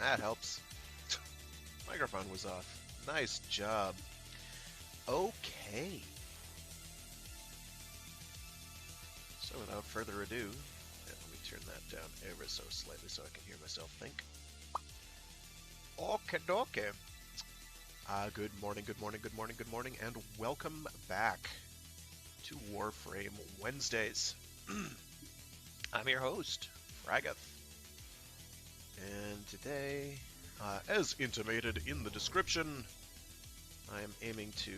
That helps. Microphone was off. Nice job. Okay. So without further ado, let me turn that down ever so slightly so I can hear myself think. Okie dokie. Good morning, good morning, good morning, good morning, and welcome back to Warframe Wednesdays. I'm your host, Fraggoth. And today, as intimated in the description, I am aiming to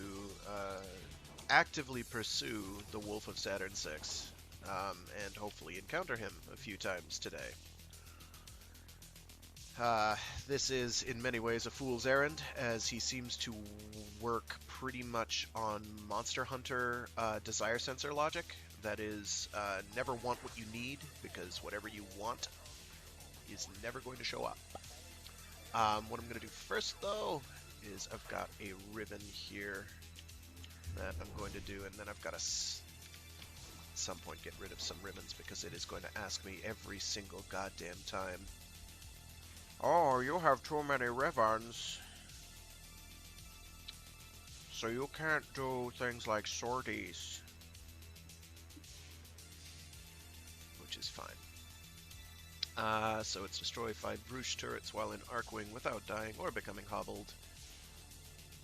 actively pursue the Wolf of Saturn 6, and hopefully encounter him a few times today. This is in many ways a fool's errand, as he seems to work pretty much on Monster Hunter desire sensor logic. That is, never want what you need, because whatever you want is never going to show up. What I'm going to do first, though, is I've got a ribbon here that I'm going to do, and then I've got to at some point get rid of some ribbons, because it is going to ask me every single goddamn time. Oh, you have too many ribbons, so you can't do things like sorties. Which is fine. So it's destroy 5 Bruche turrets while in Arcwing without dying or becoming hobbled.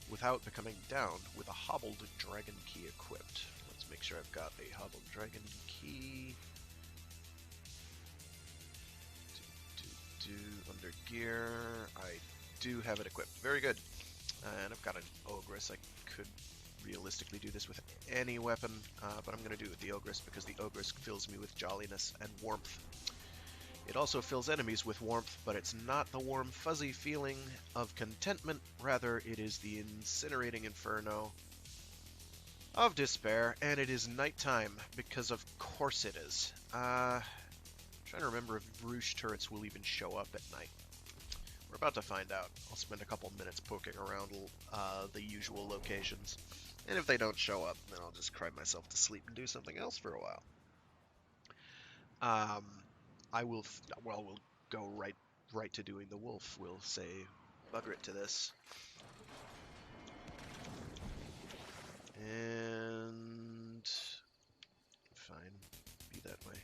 Without becoming down with a hobbled dragon key equipped. Let's make sure I've got a hobbled dragon key. Under gear, I do have it equipped. Very good. And I've got an Ogress. I could realistically do this with any weapon, but I'm going to do it with the Ogress because the Ogress fills me with jolliness and warmth. It also fills enemies with warmth, but it's not the warm fuzzy feeling of contentment, rather it is the incinerating inferno of despair, and it is nighttime, because of course it is. I'm trying to remember if Bruche turrets will even show up at night. We're about to find out. I'll spend a couple minutes poking around the usual locations. And if they don't show up, then I'll just cry myself to sleep and do something else for a while. We'll go right to doing the wolf. We'll say bugger it to this. And fine, be that way.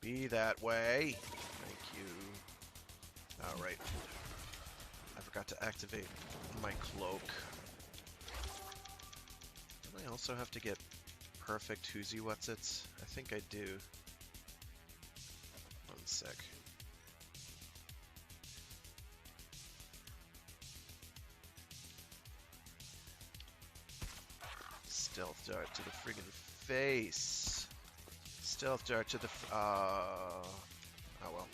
Be that way. Thank you. Alright. I forgot to activate my cloak. Don't I also have to get perfect who's what's-its? I think I do. One sec. Stealth dart to the friggin' face. Stealth dart to the oh well.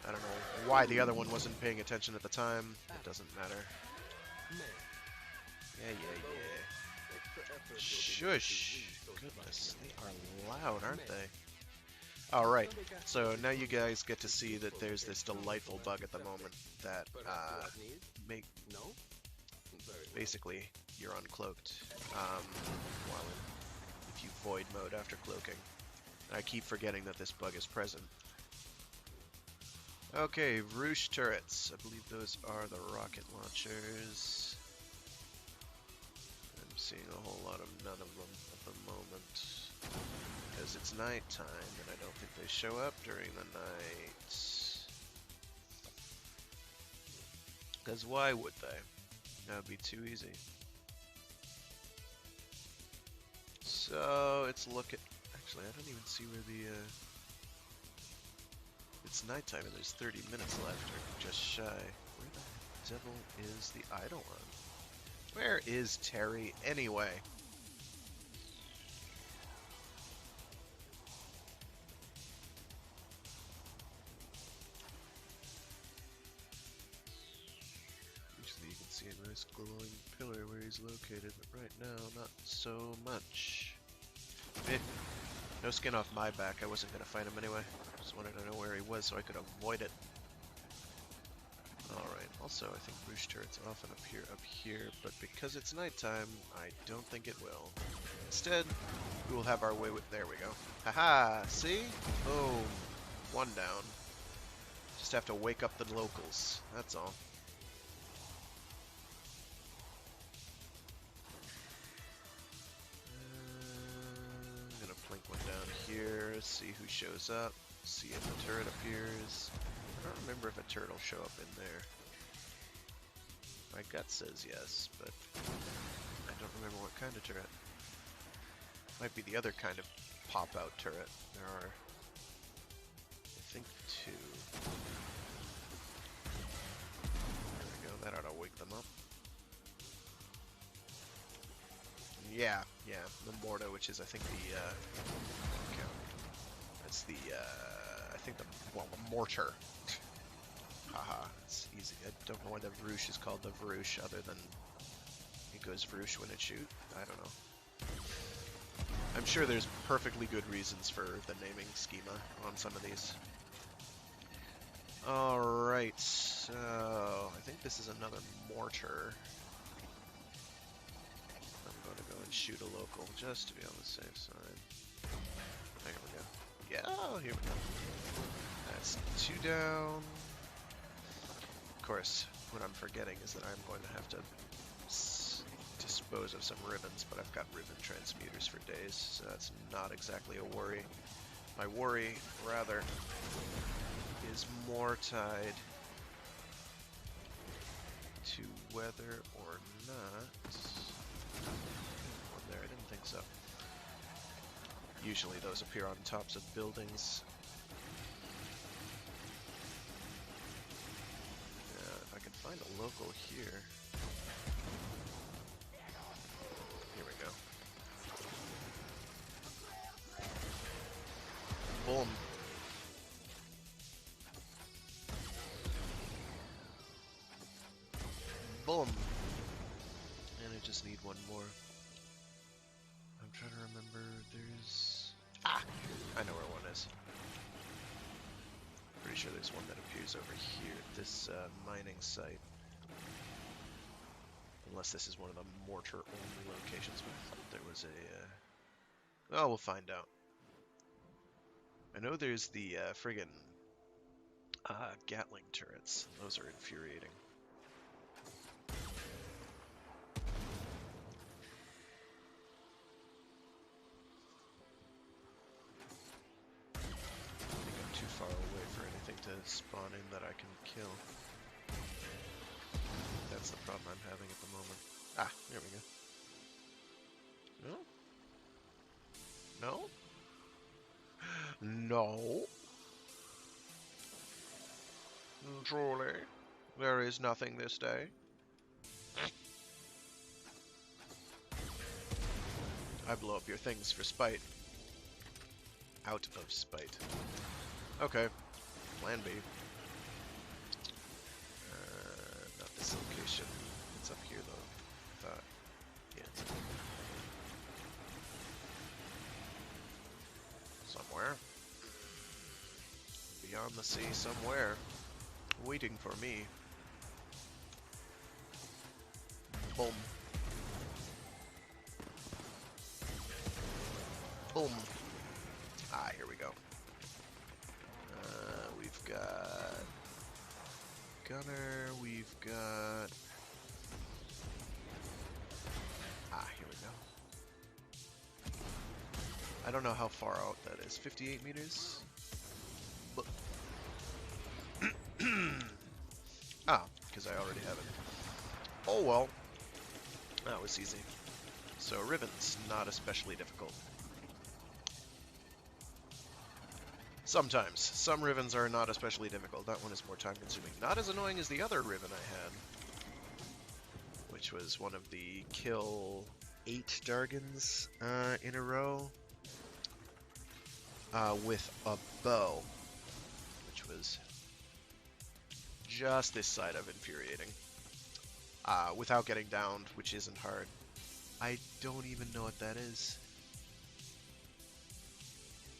I don't know why the other one wasn't paying attention at the time. It doesn't matter. Yeah. Shush! Goodness, they are loud, aren't they? Alright, so now you guys get to see that there's this delightful bug at the moment that basically you're uncloaked if you void mode after cloaking. I keep forgetting that this bug is present. Okay, Bruche turrets. I believe those are the rocket launchers. I'm seeing a whole lot of none of them at the moment. Because it's nighttime, and I don't think they show up during the night. Because why would they? That would be too easy. So, it's look at... Actually, I don't even see where the... It's nighttime and there's 30 minutes left, or just shy. Where the devil is the Eidolon? Where is Terry anyway? Usually you can see a nice glowing pillar where he's located, but right now, not so much. No skin off my back, I wasn't going to fight him anyway. Just wanted to know where he was so I could avoid it. Alright, also I think Bruche turrets often appear up here, but because it's nighttime, I don't think it will. Instead, we will have our way with... There we go. Haha! See? Boom! One down. Just have to wake up the locals, that's all. I'm gonna plink one down here, see who shows up, see if a turret appears. I don't remember if a turret will show up in there. My gut says yes, but I don't remember what kind of turret. Might be the other kind of pop-out turret. There are, I think, 2. There we go, that ought to wake them up. Yeah, the Morta, which is, I think, the, that's the, I think the mortar. Haha, it's easy. I don't know why the Vroosh is called the Vroosh, other than it goes Vroosh when it shoots. I don't know. I'm sure there's perfectly good reasons for the naming schema on some of these. Alright, so I think this is another mortar. I'm going to go and shoot a local just to be on the safe side. There we go. Yeah, here we go. That's 2 down. Of course, what I'm forgetting is that I'm going to have to dispose of some ribbons, but I've got ribbon transmuters for days, so that's not exactly a worry. My worry, rather, is more tied to whether or not... One there, I didn't think so. Usually those appear on tops of buildings. If I can find a local here. Here we go. Boom. Boom. And I just need one more. I'm trying to remember, there's... Ah! I know where one is. Pretty sure there's one that appears over here at this mining site. Unless this is one of the mortar-only locations, but I thought there was a... Well, we'll find out. I know there's the friggin' Gatling turrets. Those are infuriating. Far away for anything to spawn in that I can kill. That's the problem I'm having at the moment. Ah, there we go. No? No? No? Truly, there is nothing this day. I blow up your things for spite. Out of spite. Okay, plan B. Not this location. It's up here though. I thought. Yeah, it's up here. Somewhere. Beyond the sea, somewhere. Waiting for me. Boom. Boom. Ah, here we go. We've got gunner, we've got... Ah, here we go. I don't know how far out that is. 58 meters? Ah, because I already have it. Oh well. That was easy. So ribbons, not especially difficult. Sometimes. Some ribbons are not especially difficult. That one is more time consuming. Not as annoying as the other ribbon I had, which was one of the kill 8 Dargans in a row with a bow, which was just this side of infuriating. Without getting downed, which isn't hard. I don't even know what that is.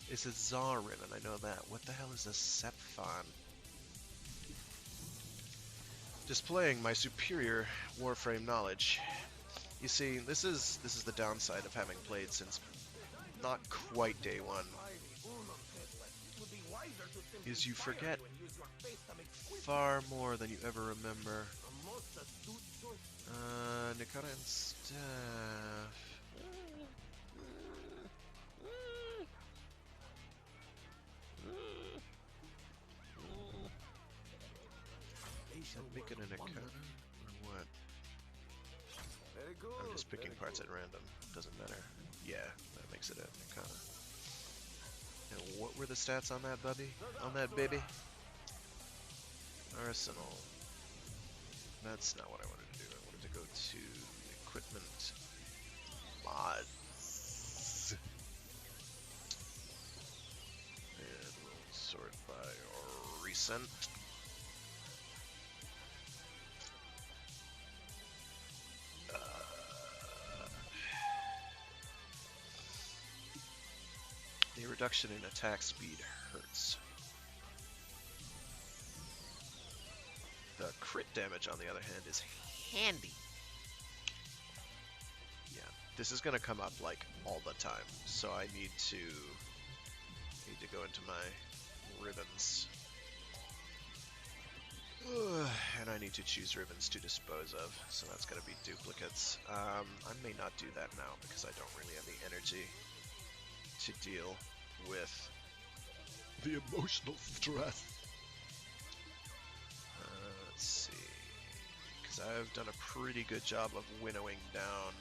It's a Tsar ribbon, I know that. What the hell is a Sepfon? Displaying my superior Warframe knowledge. You see, this is the downside of having played since not quite day one. Is you forget Far more than you ever remember. Nikata and staff. Should I make it an Nikata or what? I'm just picking parts at random. Doesn't matter. Yeah, that makes it a Nikata. And what were the stats on that, bubby? On that baby? Arsenal. That's not what I wanted to do. I wanted to go to equipment mods. And we'll sort by recent. The reduction in attack speed hurts. The crit damage, on the other hand, is handy. Yeah, this is gonna come up like all the time, so I need to go into my ribbons. And I need to choose ribbons to dispose of, so that's gonna be duplicates. I may not do that now because I don't really have the energy to deal with the emotional stress. Let's see, because I've done a pretty good job of winnowing down.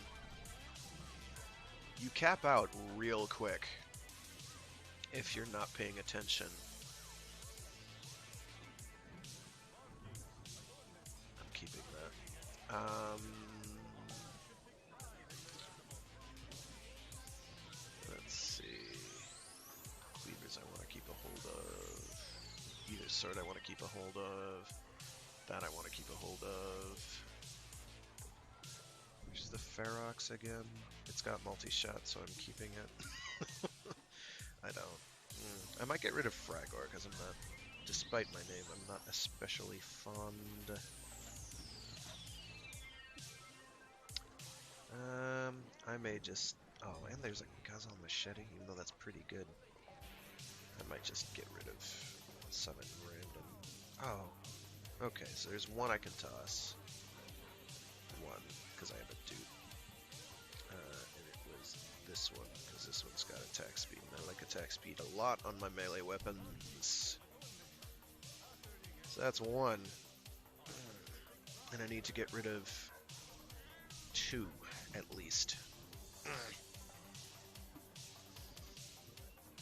You cap out real quick if you're not paying attention. I'm keeping that. Let's see. Cleavers I want to keep a hold of. Either sword I want to keep a hold of. That I want to keep a hold of. Which is the Ferox again? It's got multi-shot, so I'm keeping it. I don't. I might get rid of Fraggoth, because I'm not, despite my name, I'm not especially fond. I may just... Oh, and there's a Ghazal Machete, even though that's pretty good. I might just get rid of summon random. Oh, okay, so there's one I can toss. One, because I have a dupe. And it was this one, because this one's got attack speed, and I like attack speed a lot on my melee weapons. So that's one. And I need to get rid of two, at least.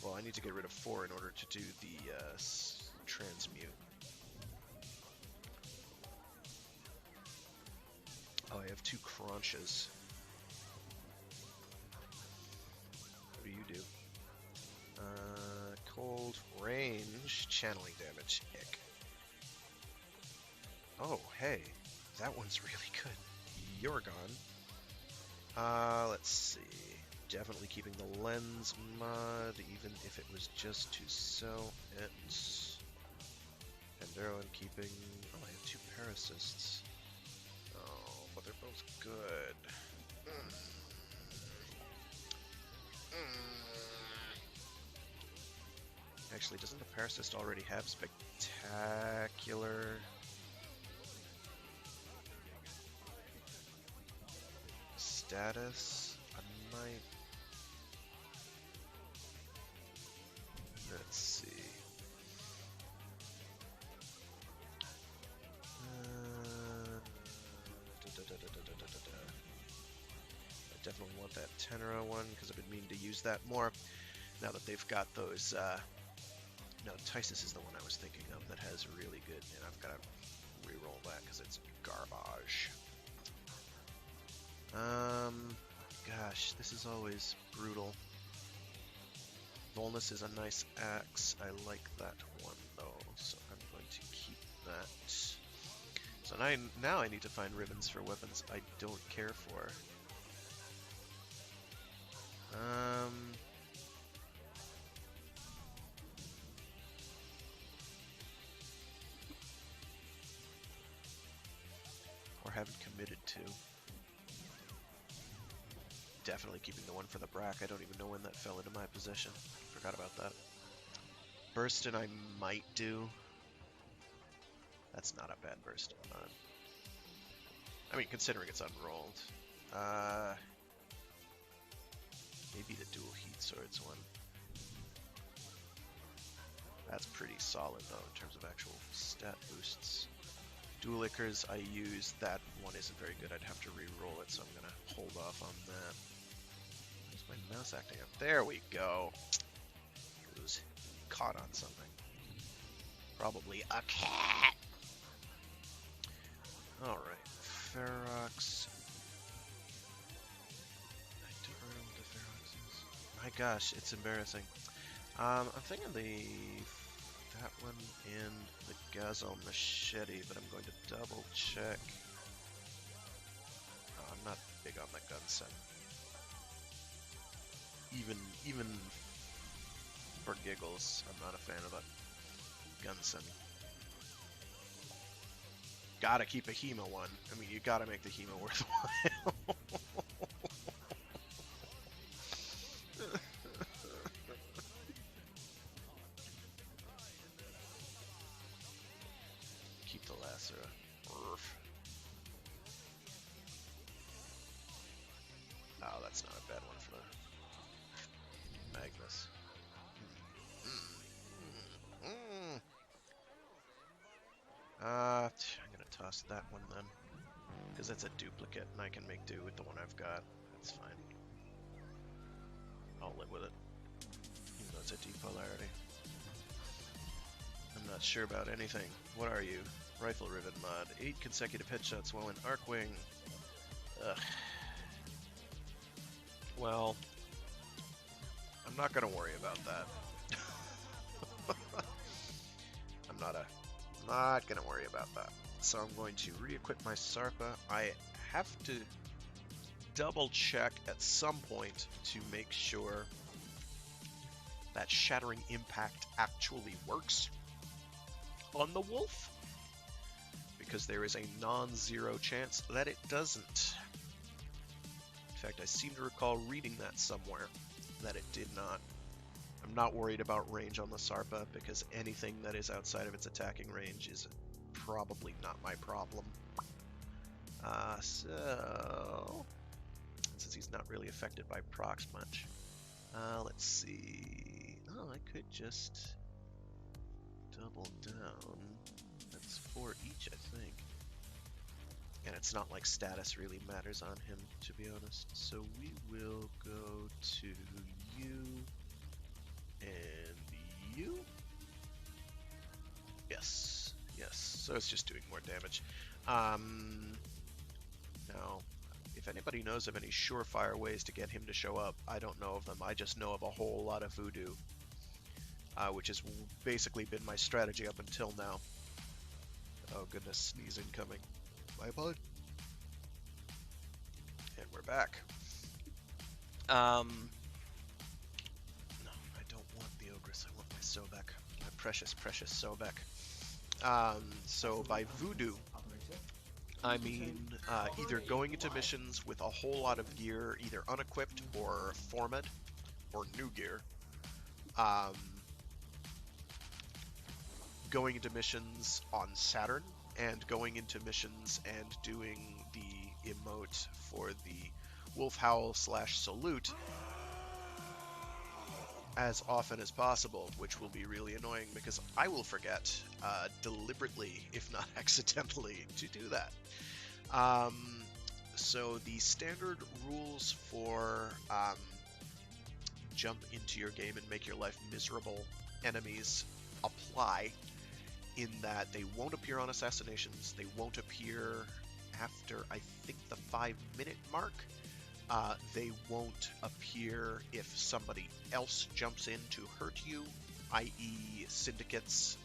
Well, I need to get rid of 4 in order to do the transmute. Oh, I have 2 crunches. What do you do? Cold range, channeling damage. Ick. Oh, hey, that one's really good. You're gone. Let's see. Definitely keeping the lens mod, even if it was just to sell it. Pandero I'm keeping. Oh, I have 2 Paracysts. Oh, but they're both good. Actually, doesn't the Paracyst already have spectacular? Status? I might... Let's see. I definitely want that Tenera one because I've been meaning to use that more. Now that they've got those, no, Tysus is the one I was thinking of that has really good, and I've got to re-roll that because it's garbage. Gosh, this is always brutal. Volnus is a nice axe. I like that one though, so I'm going to keep that. So now I need to find ribbons for weapons I don't care for. Or haven't committed to. Definitely keeping the one for the Brack. I don't even know when that fell into my possession. Forgot about that. Burstin I might do. That's not a bad burst. I mean, considering it's unrolled. Maybe the dual heat swords one. That's pretty solid though in terms of actual stat boosts. Dual Ichors I use, that one isn't very good. I'd have to re-roll it, so I'm gonna hold off on that. Where's my mouse acting up? There we go. It was caught on something. Probably a cat. Alright, Ferox. I don't remember what the Ferox is. My gosh, it's embarrassing. I'm thinking that one and the Gazelle Machete, but I'm going to double check. Oh, I'm not big on the gun set. Even for giggles, I'm not a fan of the Gunsen. Gotta keep a Hema one. I mean, you gotta make the Hema worthwhile. Keep the Lacera. Oh, that's not a bad one for the Magnus. I'm gonna toss that one then, because that's a duplicate and I can make do with the one I've got. That's fine. I'll live with it, even though it's a depolarity. I'm not sure about anything. What are you? Rifle Rivet mod. 8 consecutive headshots while in Arcwing. Ugh. Well, I'm not gonna worry about that. I'm not gonna worry about that. So I'm going to re-equip my Sarpa. I have to double check at some point to make sure that Shattering Impact actually works on the Wolf, because there is a non-zero chance that it doesn't. In fact, I seem to recall reading that somewhere, that it did not. I'm not worried about range on the Sarpa, because anything that is outside of its attacking range is probably not my problem. So, since he's not really affected by procs much, let's see. Oh, I could just double down. That's 4 each, I think. And it's not like status really matters on him, to be honest. So we will go to you and you. Yes, yes. So it's just doing more damage. Now, if anybody knows of any surefire ways to get him to show up, I don't know of them. I just know of a whole lot of voodoo, which has basically been my strategy up until now. Oh goodness, sneezing coming. My bud. And we're back. No, I don't want the Ogress. I want my Sobek. My precious, precious Sobek. So by voodoo, I mean either going into missions with a whole lot of gear, either unequipped or formed, or new gear. Going into missions on Saturn, and going into missions and doing the emote for the Wolf Howl / Salute as often as possible, which will be really annoying because I will forget deliberately, if not accidentally, to do that. So the standard rules for jump into your game and make your life miserable enemies apply, in that they won't appear on assassinations, they won't appear after, I think, the 5-minute mark. They won't appear if somebody else jumps in to hurt you, i.e. syndicates.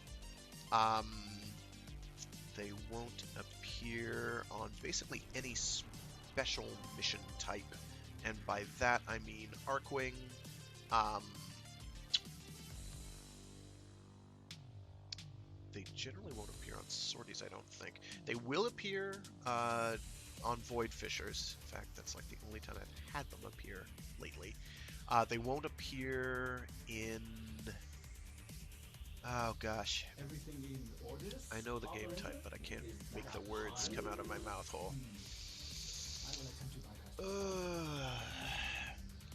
They won't appear on basically any special mission type, and by that I mean Arcwing, they generally won't appear on sorties, I don't think. They will appear on Void Fishers. In fact, that's like the only time I've had them appear lately. They won't appear in Oh gosh. Everything in order? I know the game type, Operator? but I can't Is that make the a words come out of my pilot? mouth hole. I will attempt to bypass the firewall. Uh,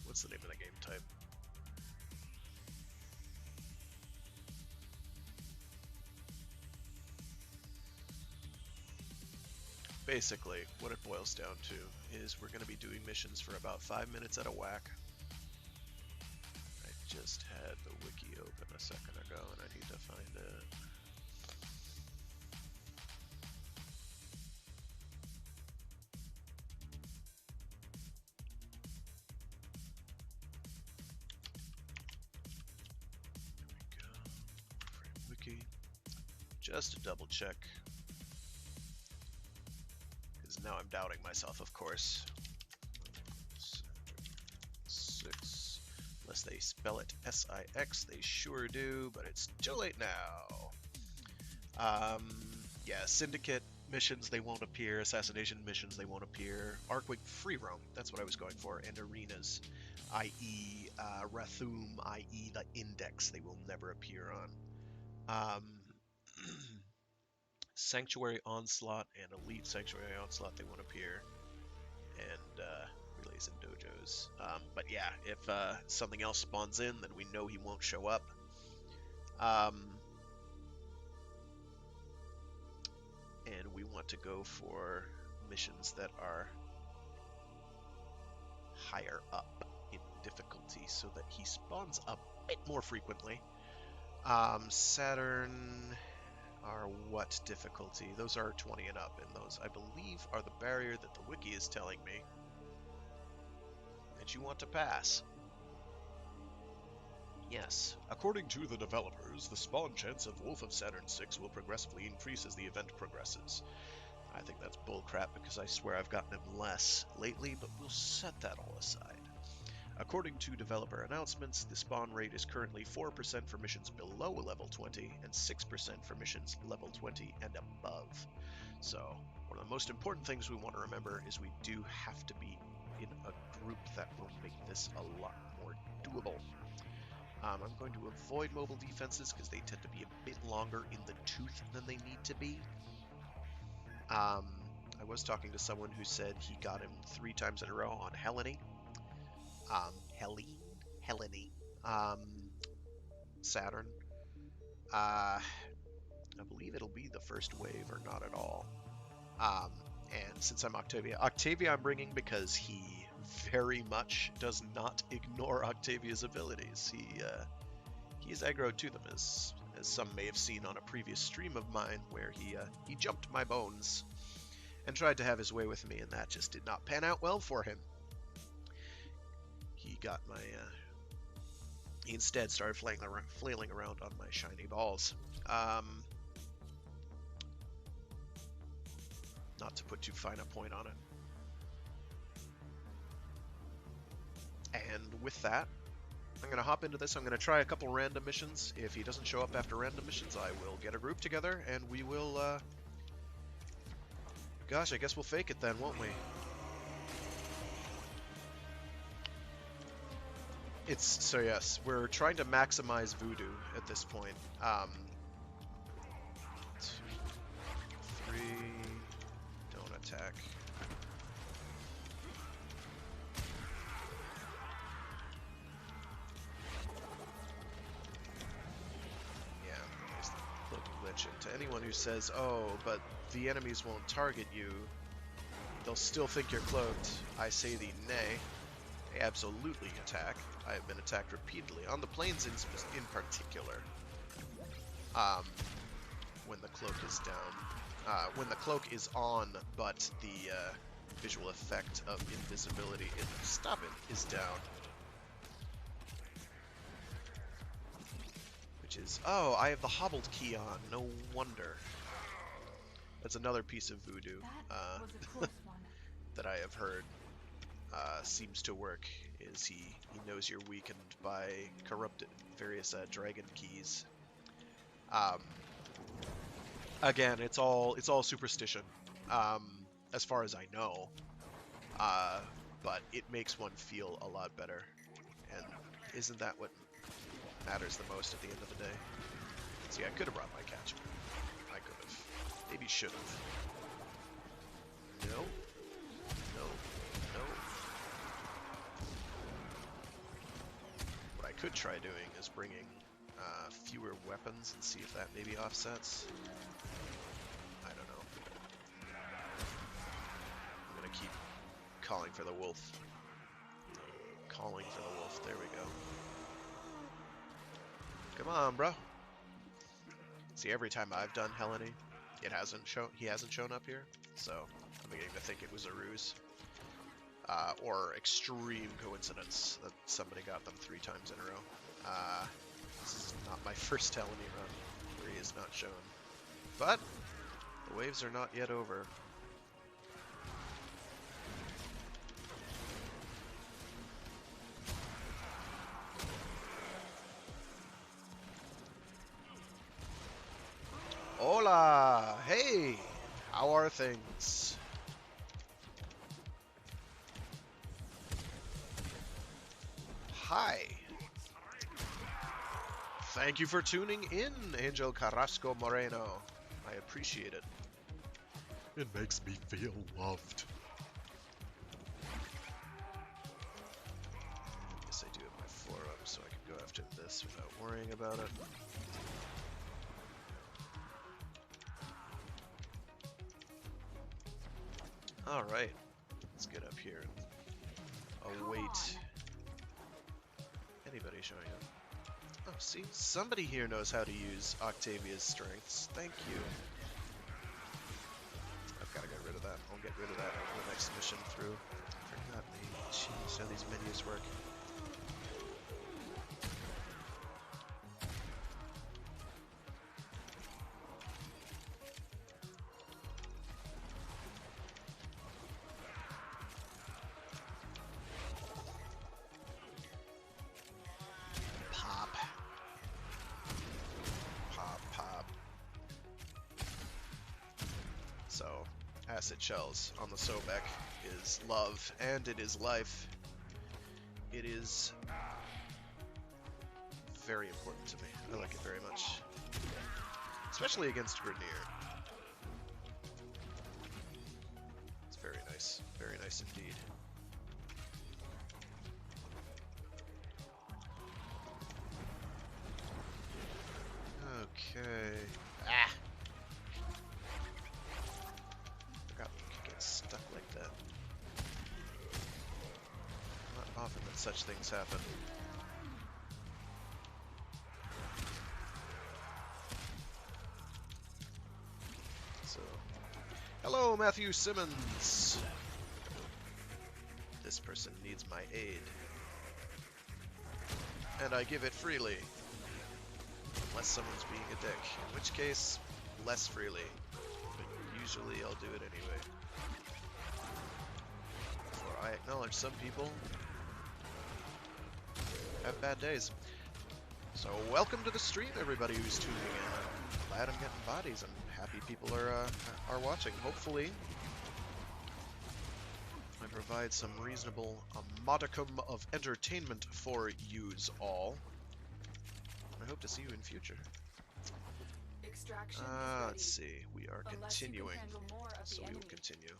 what's the name of the game type? Basically, what it boils down to is we're going to be doing missions for about 5 minutes at a whack. I just had the wiki open a second ago and I need to find it. There we go. Warframe wiki. Just to double check. Because now I'm doubting myself, of course. 6. Unless they spell it S-I-X, they sure do, but it's too late now. Yeah, Syndicate missions, they won't appear. Assassination missions, they won't appear. Arcwig Free Roam, that's what I was going for. And Arenas, i.e. Rathum, i.e. the Index, they will never appear on. Sanctuary Onslaught and Elite Sanctuary Onslaught, they won't appear. And Relays and Dojos. But yeah, if something else spawns in, then we know he won't show up. And we want to go for missions that are higher up in difficulty so that he spawns a bit more frequently. Saturn are what difficulty? Those are 20 and up, and those, I believe, are the barrier that the wiki is telling me that you want to pass. Yes. According to the developers, the spawn chance of Wolf of Saturn 6 will progressively increase as the event progresses. I think that's bullcrap because I swear I've gotten him less lately, but we'll set that all aside. According to developer announcements, the spawn rate is currently 4% for missions below level 20 and 6% for missions level 20 and above. So, one of the most important things we want to remember is we do have to be in a group that will make this a lot more doable. I'm going to avoid mobile defenses because they tend to be a bit longer in the tooth than they need to be. I was talking to someone who said he got him 3 times in a row on Helene. Helene. Um, Saturn. I believe it'll be the first wave or not at all. Um, and since I'm Octavia I'm bringing because he very much does not ignore Octavia's abilities. He's aggro to them, as some may have seen on a previous stream of mine, where he jumped my bones and tried to have his way with me, and that just did not pan out well for him. He got my he instead started flailing around on my shiny balls. Not to put too fine a point on it. And with that, I'm going to hop into this. I'm going to try a couple random missions. If he doesn't show up after random missions, I will get a group together, and we will, gosh, I guess we'll fake it then, won't we? So yes, we're trying to maximize voodoo at this point. 2, 3, don't attack. Yeah, there's the cloak glitch. And to anyone who says, oh, but the enemies won't target you, they'll still think you're cloaked, I say thee nay. They absolutely attack. I have been attacked repeatedly, on the plains in particular. When the cloak is down. When the cloak is on, but the visual effect of invisibility is down. Which is, oh, I have the hobbled key on, no wonder. That's another piece of voodoo that I have heard seems to work, is he knows you're weakened by corrupted various dragon keys. Again, it's all superstition, as far as I know, but it makes one feel a lot better, and isn't that what matters the most at the end of the day? See, I could have brought my catchment. I could have. Maybe should have. No. No. No. What I could try doing is bringing fewer weapons and see if that maybe offsets. I don't know. I'm gonna keep calling for the wolf. Calling for the wolf. There we go. Come on, bro. See, every time I've done Helene, he hasn't shown up here, so I'm beginning to think it was a ruse. Or extreme coincidence that somebody got them 3 times in a row. This is not my first Helene run where he is not shown. But the waves are not yet over. Hola! Hey! How are things? Hi! Thank you for tuning in, Angel Carrasco Moreno. I appreciate it. It makes me feel loved. I guess I do have my 4-up, so I can go after this without worrying about it. Alright, let's get up here and await anybody showing up. Oh, see, somebody here knows how to use Octavia's strengths. Thank you. I've got to get rid of that. I'll get rid of that on the next mission through. Forgot me. Jeez, how these menus work. So, acid shells on the Sobek is love, and it is life. It is very important to me. I like it very much. Especially against Grenier. It's very nice indeed. Okay. Ah! Forgot we could get stuck like that. Not often that such things happen. So, hello, Matthew Simmons! This person needs my aid. And I give it freely. Unless someone's being a dick, in which case, less freely. But usually I'll do it anyway. For I acknowledge some people have bad days. So welcome to the stream, everybody who's tuning in. I'm glad I'm getting bodies. I'm happy people are watching. Hopefully, I provide some reasonable modicum of entertainment for yous all. I hope to see you in future. Let's see. We are continuing, so we will continue.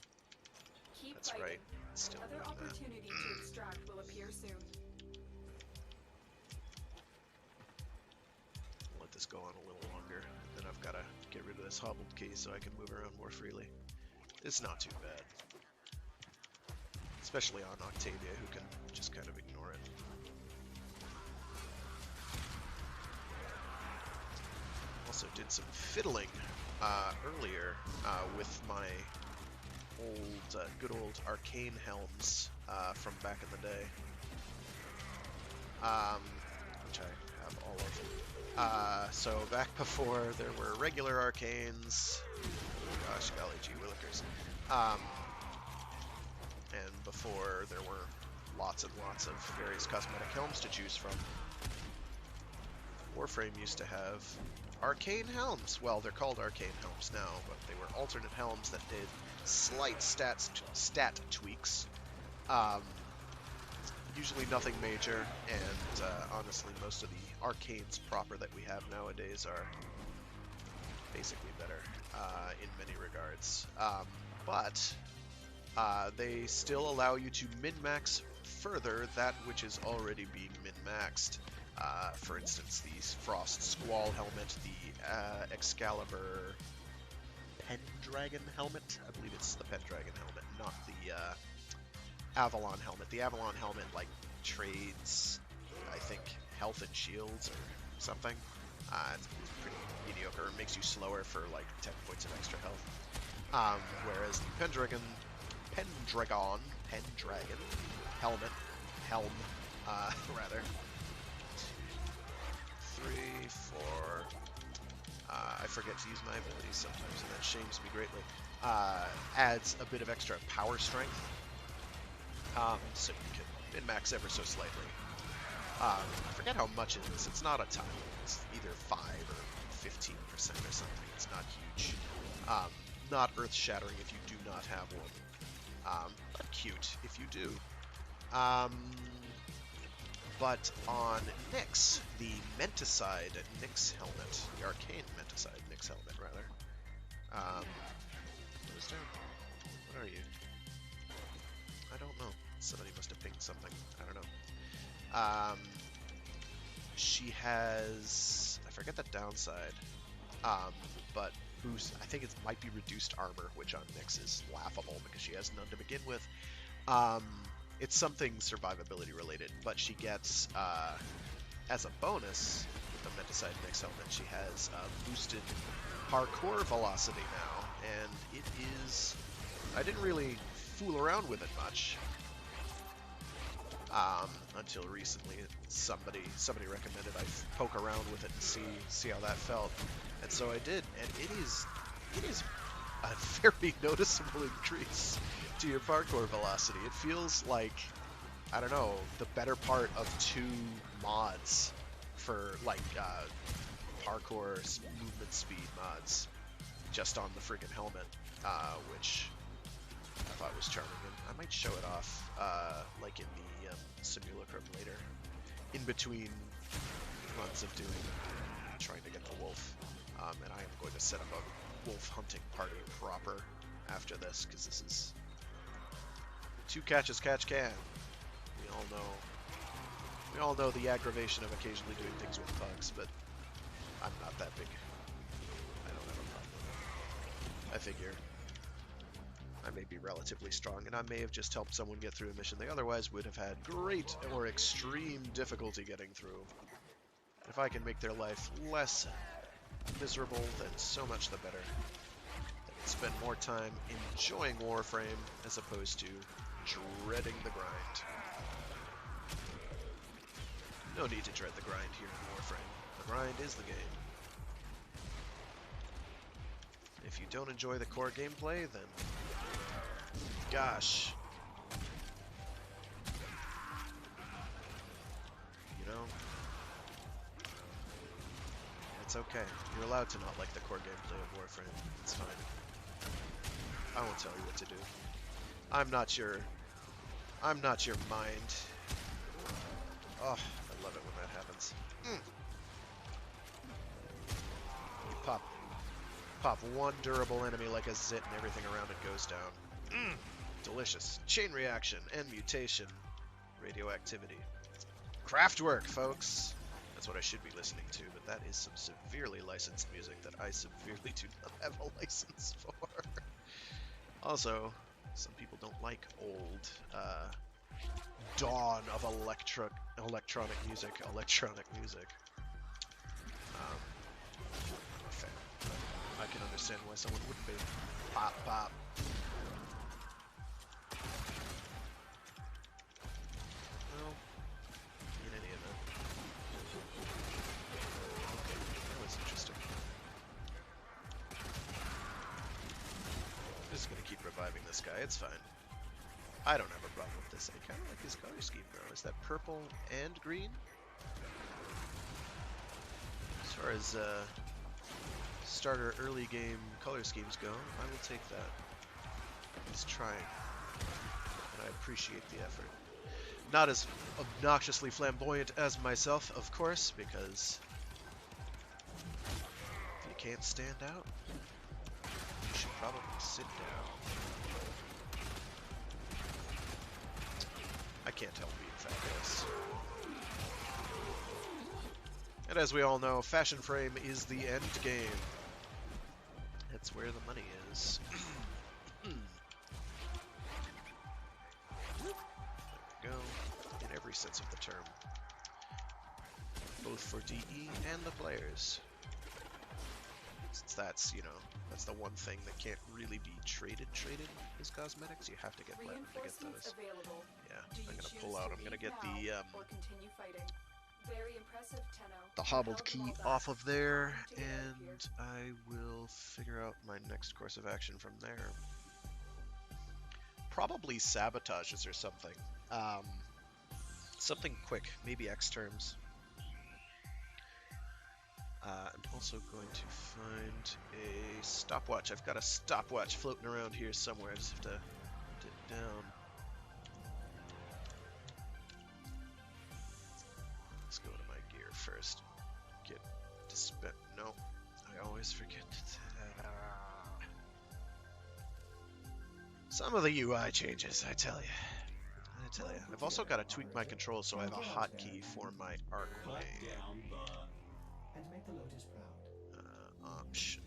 That's right. Still doing that. Opportunity to extract will appear soon. Let this go on a little longer. Then I've got to get rid of this hobbled key so I can move around more freely. It's not too bad. Especially on Octavia, who can just kind of ignore it. Also did some fiddling earlier with my good old arcane helms from back in the day, which I have all of. So back before there were regular arcanes, oh gosh, golly gee willikers, and before there were lots and lots of various cosmetic helms to choose from, Warframe used to have arcane helms. Well, they're called arcane helms now, but they were alternate helms that did slight stat tweaks. Usually nothing major, and honestly, most of the arcanes proper that we have nowadays are basically better in many regards. But they still allow you to min-max further that which is already being min-maxed. For instance, the Frost Squall helmet, the Excalibur Pendragon helmet. I believe it's the Pendragon helmet, not the Avalon helmet. The Avalon helmet, like, trades, I think, health and shields or something. It's pretty mediocre. It makes you slower for, like, 10 points of extra health. Whereas the Pendragon helm, rather. 2, 3, 4. I forget to use my abilities sometimes, and that shames me greatly. Adds a bit of extra power strength, so you can min-max ever so slightly. I forget how much it is. It's not a ton. It's either 5 or 15% or something. It's not huge. Not earth-shattering if you do not have one. But cute if you do. But on Nyx, the Menticide Nyx helmet, the Arcane Menticide Nyx helmet, rather. What is there? What are you? I don't know. Somebody must have pinged something. I don't know. She has... I forget the downside. But boost... I think it might be reduced armor, which on Nyx is laughable because she has none to begin with. It's something survivability related, but she gets, as a bonus, with the Menticide Nyx helmet, she has boosted parkour velocity now, and it is... I didn't really fool around with it much until recently. Somebody recommended I poke around with it and see how that felt, and so I did, and it is a very noticeable increase to your parkour velocity. It feels like, I don't know, the better part of 2 mods for, like, parkour movement speed mods just on the friggin' helmet, which I thought was charming. And I might show it off, like in the simulacrum later, in between runs of trying to get the wolf. And I am going to set up a wolf hunting party proper after this, because this is 2 catches catch can. We all know the aggravation of occasionally doing things with bugs, but I'm not that big. I don't have a problem with it. I figure I may be relatively strong, and I may have just helped someone get through a mission they otherwise would have had great or extreme difficulty getting through. If I can make their life less miserable, then so much the better. They can spend more time enjoying Warframe as opposed to dreading the grind. No need to dread the grind here in Warframe. The grind is the game. If you don't enjoy the core gameplay, then... gosh. You know... it's okay. You're allowed to not like the core gameplay of Warframe. It's fine. I won't tell you what to do. I'm not your mind. Oh, I love it when that happens. You pop one durable enemy like a zit and everything around it goes down. Delicious. Chain reaction and mutation. Radioactivity. Craftwork, folks. That's what I should be listening to, but that is some severely licensed music that I severely do not have a license for. Also, some people don't like old dawn of electronic music. I'm a fan. I can understand why someone wouldn't be. Pop, pop. Well, in any event. Okay, that was interesting. I'm just gonna keep reviving this guy, it's fine. I don't have a problem with this. I kind of like his color scheme though. Is that purple and green? As far as starter early game color schemes go, I will take that. He's trying, and I appreciate the effort. Not as obnoxiously flamboyant as myself, of course, because if you can't stand out, you should probably sit down. I can't help being fabulous. And as we all know, Fashion Frame is the end game. That's where the money is. There we go. In every sense of the term. Both for DE and the players. Since that's, you know, that's the one thing that can't really be traded is cosmetics. You have to get platinum to get those. Available. Yeah, Do you I'm gonna choose pull out. to I'm gonna leave get now the or continue fighting? Very impressive, Tenno. the You hobbled held key them all back. off of there, Time to get out of here. and I will figure out my next course of action from there. Probably sabotages or something. Something quick, maybe X terms. I'm also going to find a stopwatch. I've got a stopwatch floating around here somewhere. I just have to put it down. Let's go to my gear first. Get to spend. No, I always forget to. Some of the UI changes, I tell you. I've also got to tweak my controls so I have a hotkey for my arc wing. And make the Lotus proud. Option.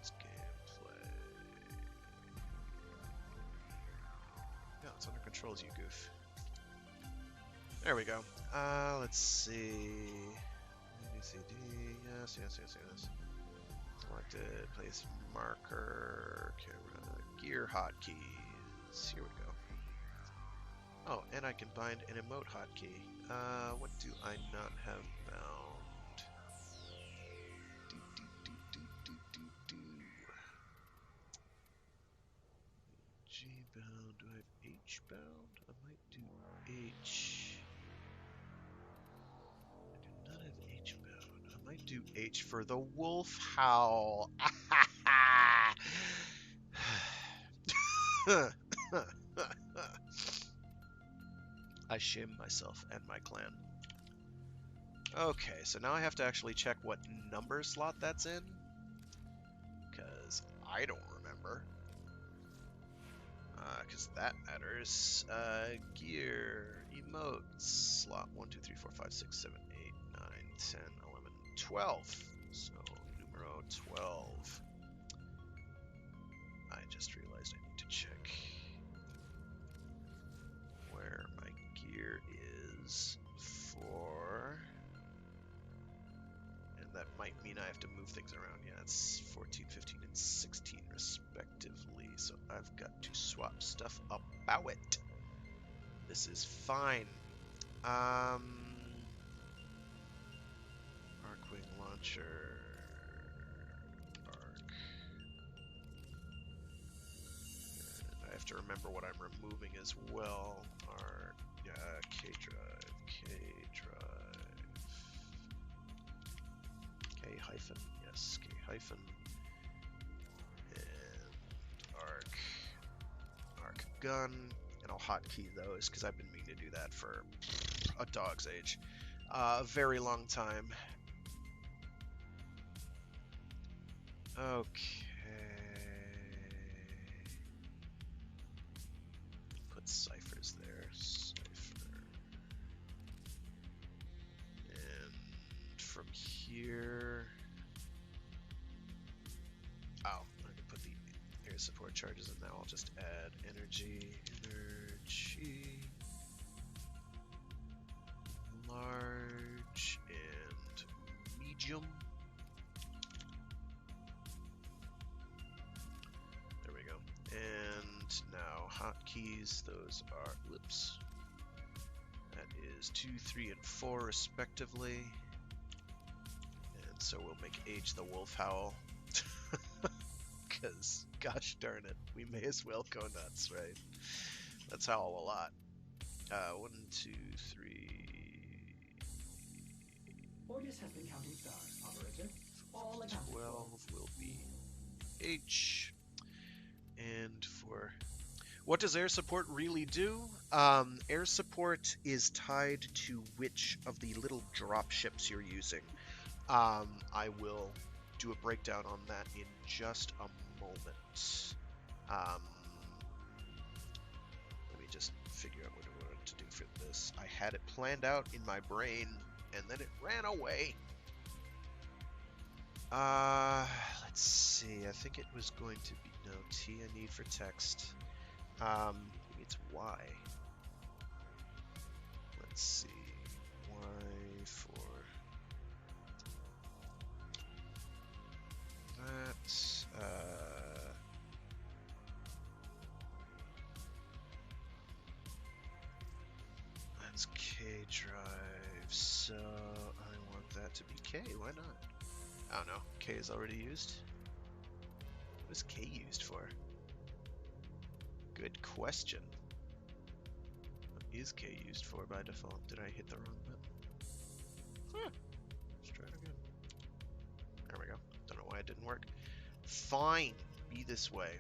Gameplay. Yeah, it's under controls, you goof. There we go. Let's see. ABCD. Yes. Selected. Place marker. Camera. Gear hotkeys. Here we go. Oh, and I can bind an emote hotkey. What do I not have bound? G bound. Do I have H bound? I might do H. I do not have H bound. I might do H for the wolf howl. I shame myself and my clan. Okay, so now I have to actually check what number slot that's in, because I don't remember. Because that matters. Gear, emotes, slot 1, 2, 3, 4, 5, 6, 7, 8, 9, 10, 11, 12. So, numero 12. I just realized I need to check where my gear is for, and that might mean I have to move things around. Yeah, it's 14, 15, and 16 respectively, so I've got to swap stuff about it. This is fine. Arcwing launcher. Arc. And I have to remember what I'm removing as well. Arc. K drive. K hyphen. Yes, K hyphen. And arc. Arc gun. And I'll hotkey those because I've been meaning to do that for a dog's age. A very long time. Okay. Put ciphers there. Cipher. And from here. Oh, I can put the air support charges in now. I'll just add energy. Large and medium. There we go. And now hotkeys, those are, whoops. That is 2, 3, and 4 respectively. And so we'll make H the wolf howl. Because, gosh darn it, we may as well go nuts, right? Let's howl a lot. 1, 2, 3. Orders has been counting stars, operator. All accounted 12 will be H. And for what does air support really do? Air support is tied to which of the little drop ships you're using. I will do a breakdown on that in just a moment. Let me just figure out what I wanted to do for this. I had it planned out in my brain, and then it ran away. Let's see. I think it was going to be no T I need for text. Maybe it's Y. Let's see. Y for that. That's K drive. So I want that to be K. Why not? I don't know. K is already used. What is K used for? Good question. What is K used for by default? Did I hit the wrong button? Huh. Let's try it again. There we go. Don't know why it didn't work. Fine. Be this way.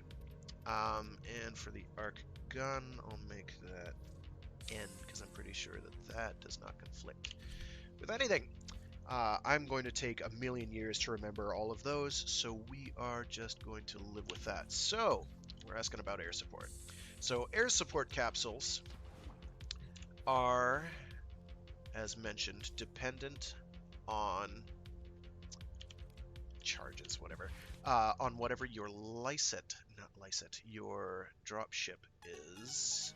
And for the arc gun, I'll make that N because I'm pretty sure that that does not conflict with anything. I'm going to take a million years to remember all of those, so we are just going to live with that. So, we're asking about air support. So, air support capsules are, as mentioned, dependent on charges, whatever, on whatever your your dropship is.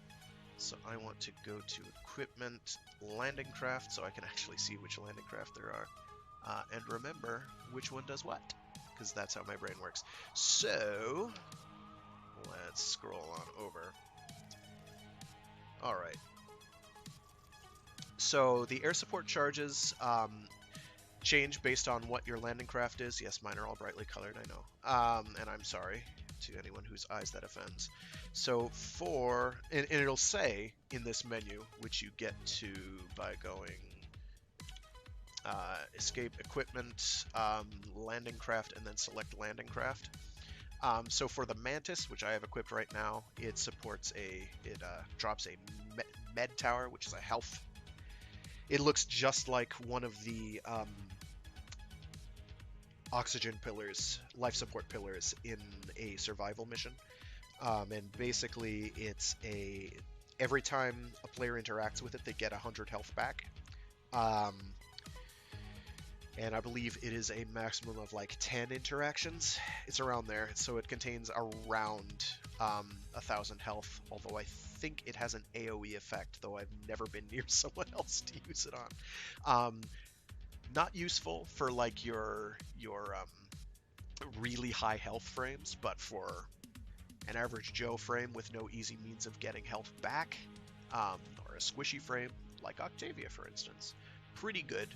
So I want to go to equipment, landing craft, so I can actually see which landing craft there are, and remember which one does what, because that's how my brain works. So let's scroll on over. All right. So the air support charges change based on what your landing craft is. Yes, mine are all brightly colored, I know. And I'm sorry to anyone whose eyes that offends. So and it'll say in this menu, which you get to by going escape equipment, landing craft, and then select landing craft. So for the Mantis, which I have equipped right now, it supports it drops a med tower, which is a health. It looks just like one of the oxygen pillars, life support pillars in a survival mission. And basically it's every time a player interacts with it, they get 100 health back. And I believe it is a maximum of like 10 interactions. It's around there, so it contains around 1,000 health, although I think it has an AoE effect, though I've never been near someone else to use it on. Not useful for like your really high health frames, but for an average Joe frame with no easy means of getting health back, or a squishy frame like Octavia, for instance, pretty good,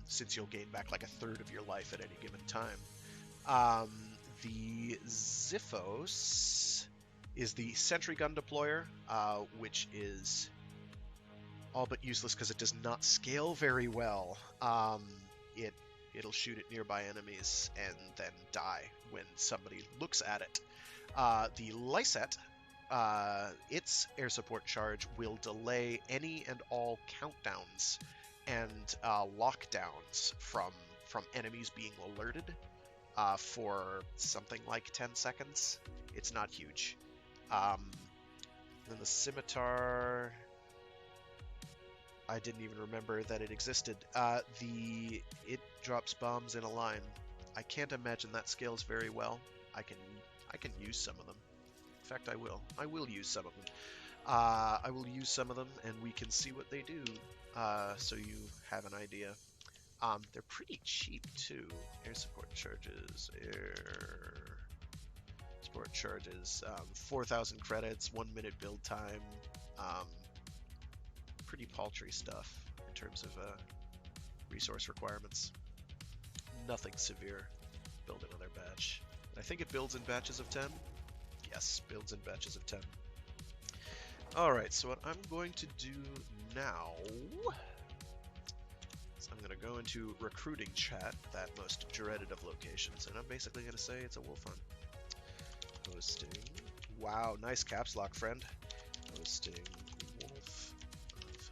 since you'll gain back like a third of your life at any given time. The Ziphos is the sentry gun deployer, which is all but useless because it does not scale very well. It'll shoot at nearby enemies and then die when somebody looks at it. The Lyset, its air support charge will delay any and all countdowns and lockdowns from enemies being alerted for something like 10 seconds. It's not huge. Then the Scimitar, I didn't even remember that it existed. It drops bombs in a line. I can't imagine that scales very well. I can use some of them. In fact, I will. I will use some of them. I will use some of them, and we can see what they do, so you have an idea. They're pretty cheap too. Air support charges. Air support charges. 4,000 credits. 1 minute build time. Pretty paltry stuff in terms of resource requirements. Nothing severe. Build another batch. I think it builds in batches of 10. Yes, builds in batches of 10. Alright, so what I'm going to do now is I'm going to go into recruiting chat, that most dreaded of locations, and I'm basically going to say it's a wolf hunt. Hosting. Wow, nice caps lock, friend. Hosting Wolf of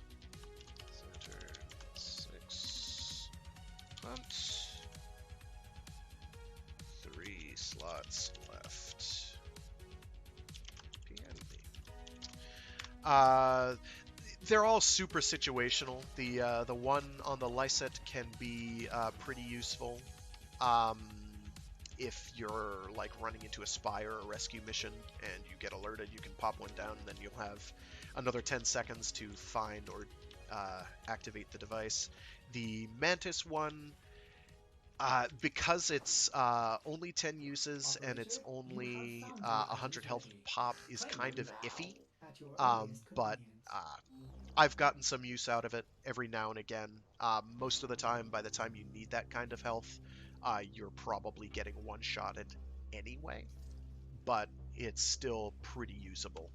Saturn 6. hunt. 3 slots left. They're all super situational. The one on the Lyset can be pretty useful. If you're like running into a spy or a rescue mission and you get alerted, you can pop one down, and then you'll have another 10 seconds to find or activate the device. The Mantis one, because it's only 10 uses and it's only 100 health pop, is kind of iffy. But I've gotten some use out of it every now and again. Most of the time, by the time you need that kind of health, you're probably getting one-shotted anyway, but it's still pretty usable.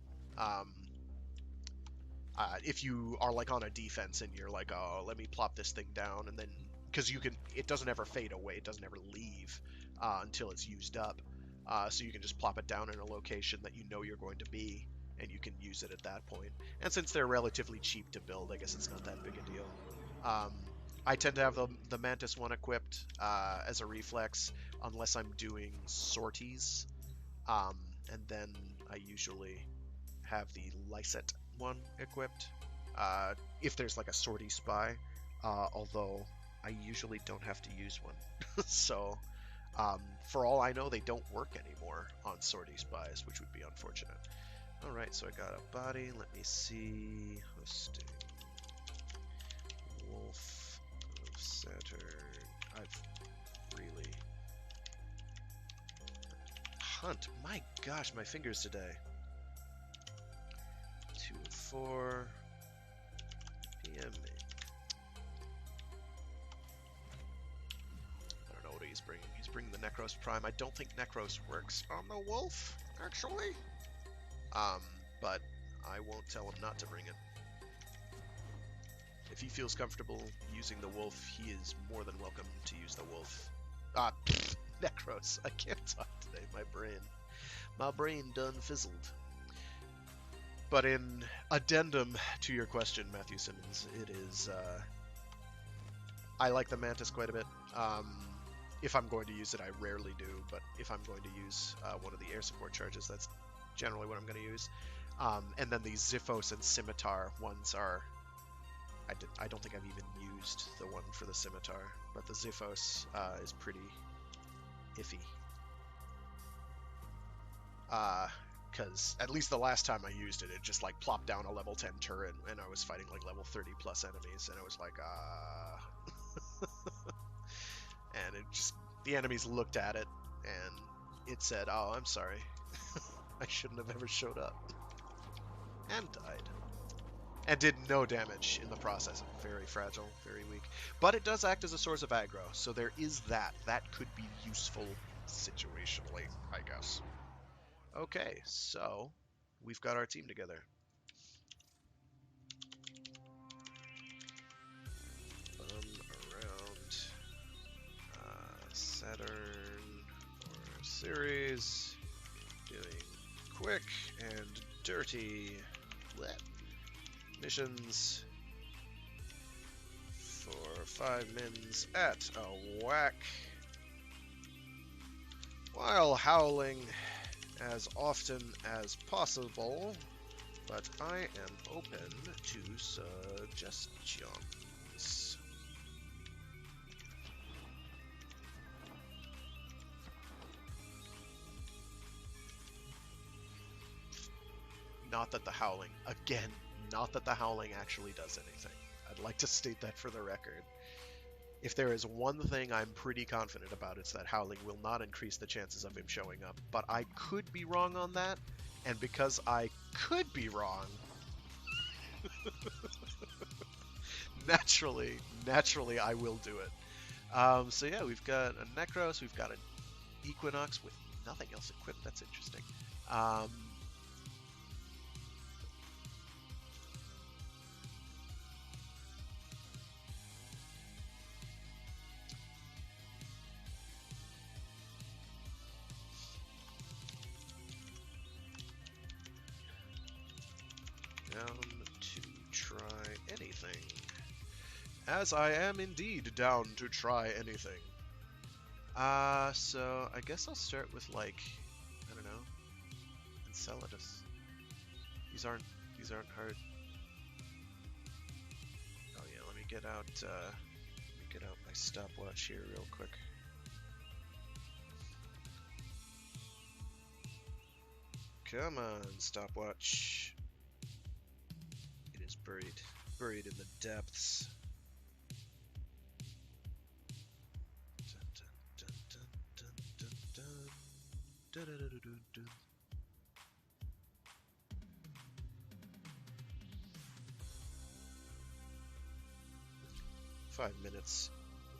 If you are like on a defense and you're like, oh, let me plop this thing down, and then because it doesn't ever fade away, it doesn't ever leave until it's used up. So you can just plop it down in a location that you know you're going to be, and you can use it at that point. And since they're relatively cheap to build, I guess it's not that big a deal. I tend to have the Mantis one equipped as a reflex, unless I'm doing sorties. And then I usually have the Lyset one equipped if there's like a sortie spy, although I usually don't have to use one. So for all I know, they don't work anymore on sortie spies, which would be unfortunate. Alright, so I got a body. Let me see. Hosting. Wolf of Saturn. I've really... Hunt. My gosh, my fingers today. 2 and 4. PM. I don't know what he's bringing. He's bringing the Necros Prime. I don't think Necros works on the Wolf, actually. But I won't tell him not to bring it. If he feels comfortable using the Wolf, he is more than welcome to use the Wolf. Necros. I can't talk today. My brain done fizzled. But in addendum to your question, Matthew Simmons, it is, I like the Mantis quite a bit. If I'm going to use it, I rarely do, but if I'm going to use one of the air support charges, that's generally what I'm going to use. And then the Xiphos and Scimitar ones are... I don't think I've even used the one for the Scimitar, but the Xiphos is pretty iffy. Because at least the last time I used it, it just like plopped down a level 10 turret, and I was fighting like level 30 plus enemies, and I was like, and it just... The enemies looked at it, and it said, oh, I'm sorry. I shouldn't have ever showed up. And died. And did no damage in the process. Very fragile, very weak. But it does act as a source of aggro, so there is that. That could be useful situationally, I guess. Okay, so we've got our team together. Around Saturn or series, doing quick and dirty missions for 5 mins at a whack, while howling as often as possible, but I am open to suggestions. Not that the howling, again, not that the howling actually does anything. I'd like to state that for the record. If there is one thing I'm pretty confident about, it's that howling will not increase the chances of him showing up. But I could be wrong on that, and because I could be wrong, naturally I will do it. So yeah, we've got a Necros, we've got an Equinox with nothing else equipped. That's interesting. Down to try anything. as I am indeed down to try anything. So I guess I'll start with, like, I don't know, Enceladus. These aren't hard. Oh yeah, let me get out my stopwatch here real quick. Come on, stopwatch. It is buried in the depths. Dun, dun, dun, dun, dun, dun. Dun, dun, dun, dun, dun. 5 minutes,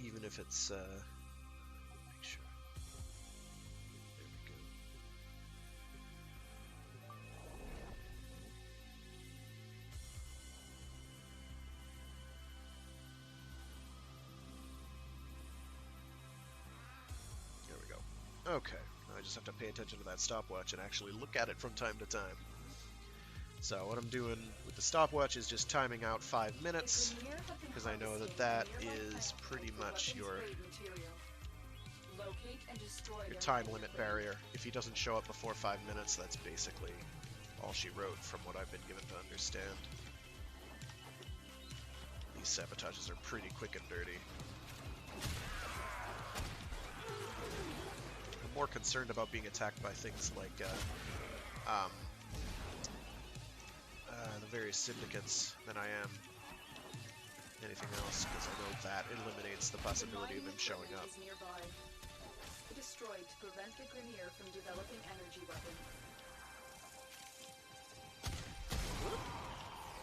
even if it's make sure. There we go. There we go. Okay, I just have to pay attention to that stopwatch and actually look at it from time to time. So what I'm doing with the stopwatch is just timing out 5 minutes, because I know that that is pretty much your time limit barrier. If he doesn't show up before 5 minutes, that's basically all she wrote from what I've been given to understand. These sabotages are pretty quick and dirty. I'm more concerned about being attacked by things like the various syndicates than I am anything else, because I know that eliminates the possibility of him showing up. Destroyed to prevent the Grineer from developing energy weapons.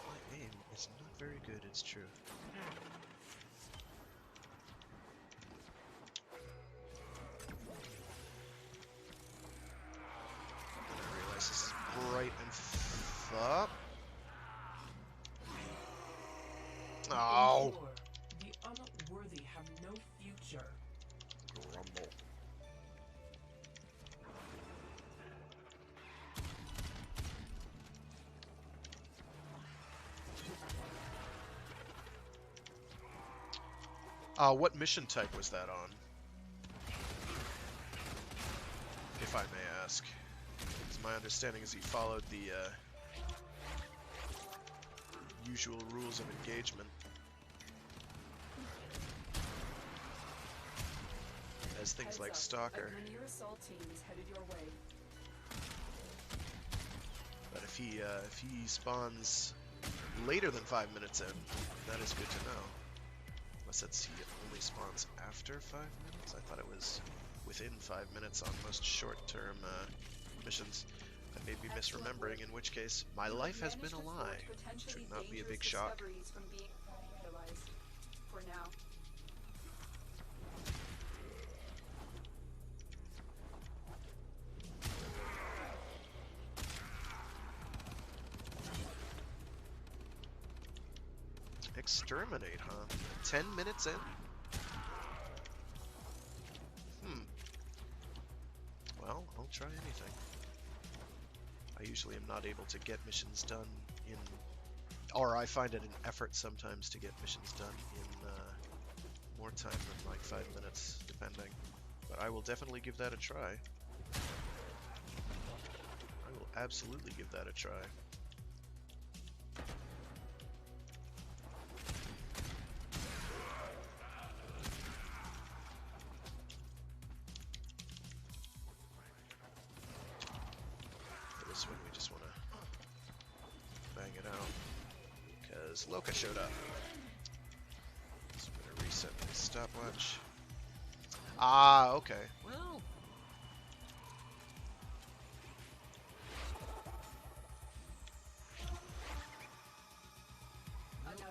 My aim is not very good, it's true. And I realize this is bright and fuck. Oh! The unworthy have no future. Grumble. What mission type was that on? If I may ask. Because my understanding is he followed the usual rules of engagement. As things like Stalker. A Grineer assault team is headed your way. But if he spawns later than 5 minutes in, that is good to know. Unless it's he only spawns after 5 minutes? I thought it was within 5 minutes on most short-term missions. I may be misremembering, in which case my life has been a lie. Should not be a big shock. From being realized. For now. Exterminate, huh? 10 minutes in? Well, I'll try anything. I usually am not able to get missions done in... Or I find it an effort sometimes to get missions done in more time than like 5 minutes, depending. But I will definitely give that a try. I will absolutely give that a try. When we just want to bang it out, because Loka showed up. So I'm going to reset my stopwatch. Ah, okay. Well,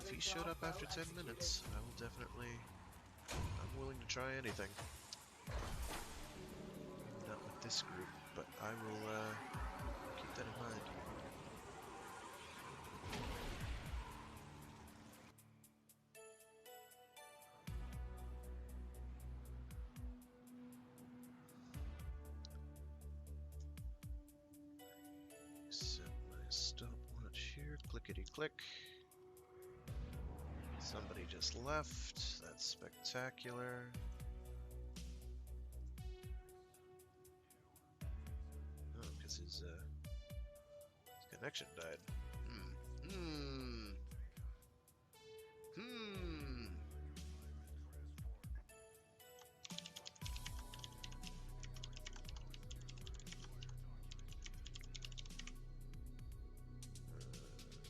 if he showed up after 10 minutes, I will definitely... I'm willing to try anything. Not with this group, but I will keep that in mind. Set my stopwatch here, clickety click. Somebody just left. That's spectacular. Oh, because his connection died.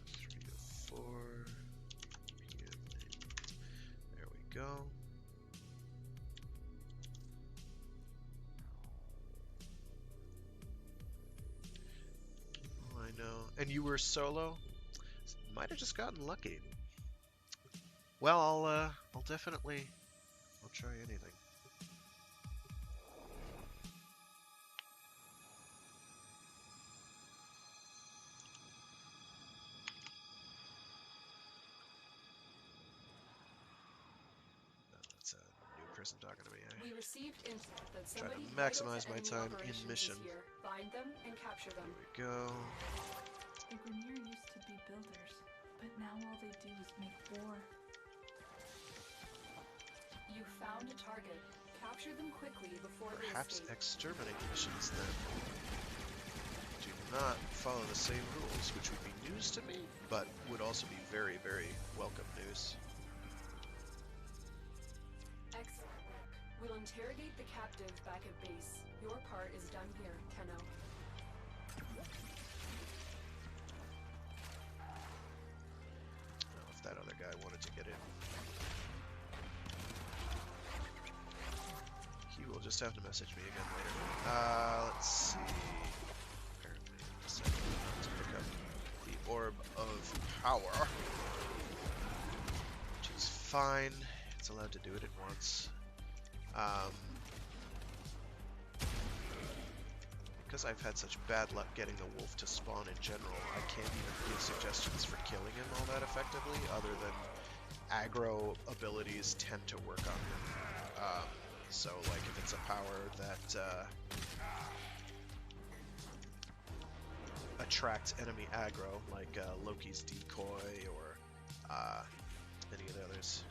Three to 4 p.m. There we go. Oh, I know. And you were solo? Might have just gotten lucky. Well, I'll definitely, I'll try anything. That's a new person talking to me. We received intel that Try to somebody maximize my vital to time enemy in operations mission. is here. Find them and capture them. Here we go. The Grenier used to be builders, but now all they do is make war. You found a target. Capture them quickly before Perhaps they escape. exterminate missions then. Do not follow the same rules, which would be news to me, but would also be very, very welcome news. Excellent work. We'll interrogate the captive back at base. Your part is done here, Tenno. If that other guy wanted to get in, he will just have to message me again later. Let's see. Apparently, I decided not to pick up the Orb of Power, which is fine. It's allowed to do it at once. Because I've had such bad luck getting the wolf to spawn in general, I can't even give suggestions for killing him all that effectively, other than aggro abilities tend to work on him. So, like, if it's a power that attracts enemy aggro, like Loki's Decoy or any of the others.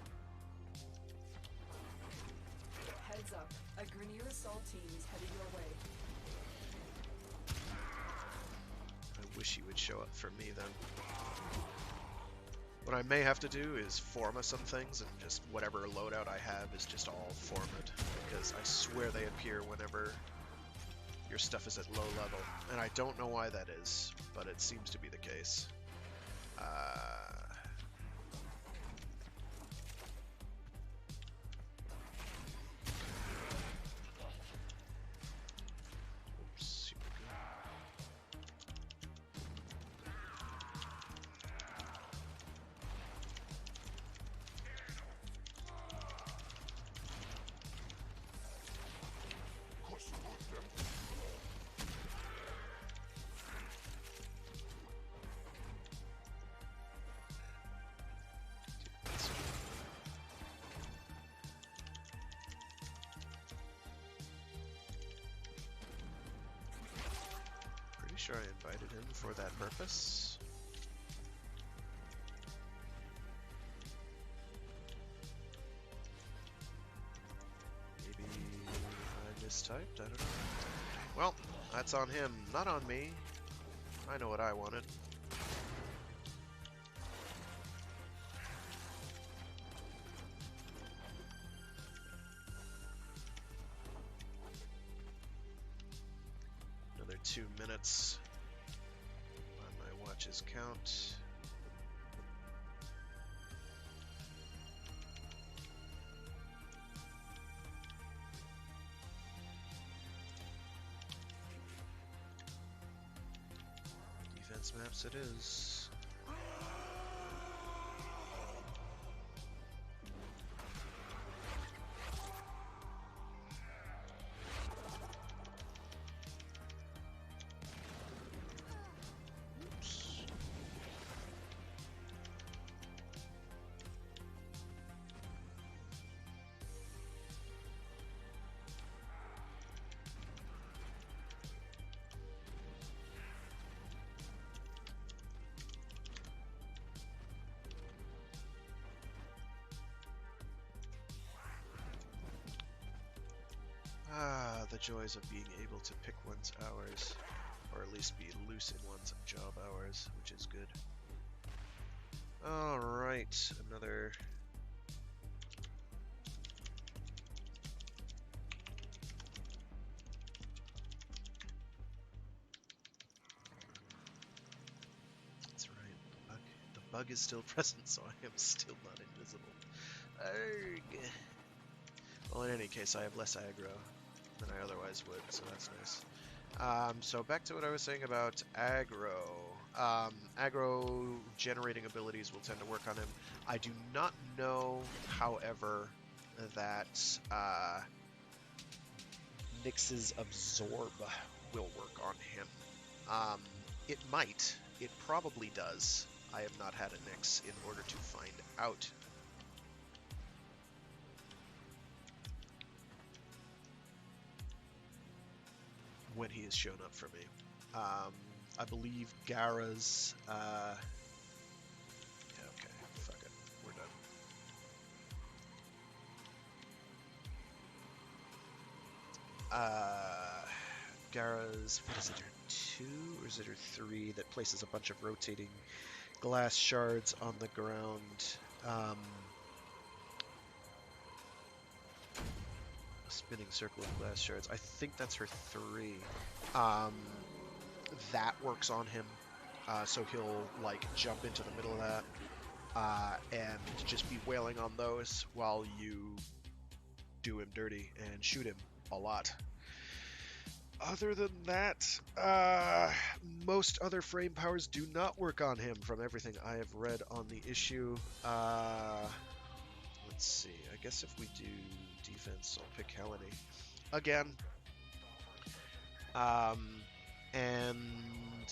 Heads up. A Grenier assault team is headed your way. I wish he would show up for me then. What I may have to do is forma some things, and just whatever loadout I have is just all formed, because I swear they appear whenever your stuff is at low level, and I don't know why that is, but it seems to be the case. Oops, here we go. Pretty sure I invited him for that purpose. Maybe I mistyped, I don't know. Well, that's on him, not on me. I know what I wanted. Another 2 minutes on my watch's count. Defense maps it is. Oops. joys of being able to pick one's hours, or at least be loose in one's job hours, which is good. Alright, another... That's right, the bug is still present, so I am still not invisible. Arrgh. Well, in any case, I have less aggro than I otherwise would, so that's nice. So back to what I was saying about aggro. Aggro generating abilities will tend to work on him. I do not know, however, that Nyx's Absorb will work on him. It might. It probably does. I have not had a Nyx in order to find out. When he has shown up for me. I believe Gara's... yeah, okay, fuck it. We're done. Gara's... What is it, her 2? Or is it her 3 that places a bunch of rotating glass shards on the ground? A spinning circle of glass shards. I think that's her 3. That works on him, so he'll like jump into the middle of that and just be wailing on those while you do him dirty and shoot him a lot. Other than that, most other frame powers do not work on him from everything I have read on the issue. Let's see, I guess if we do defense, I'll pick Helene again. And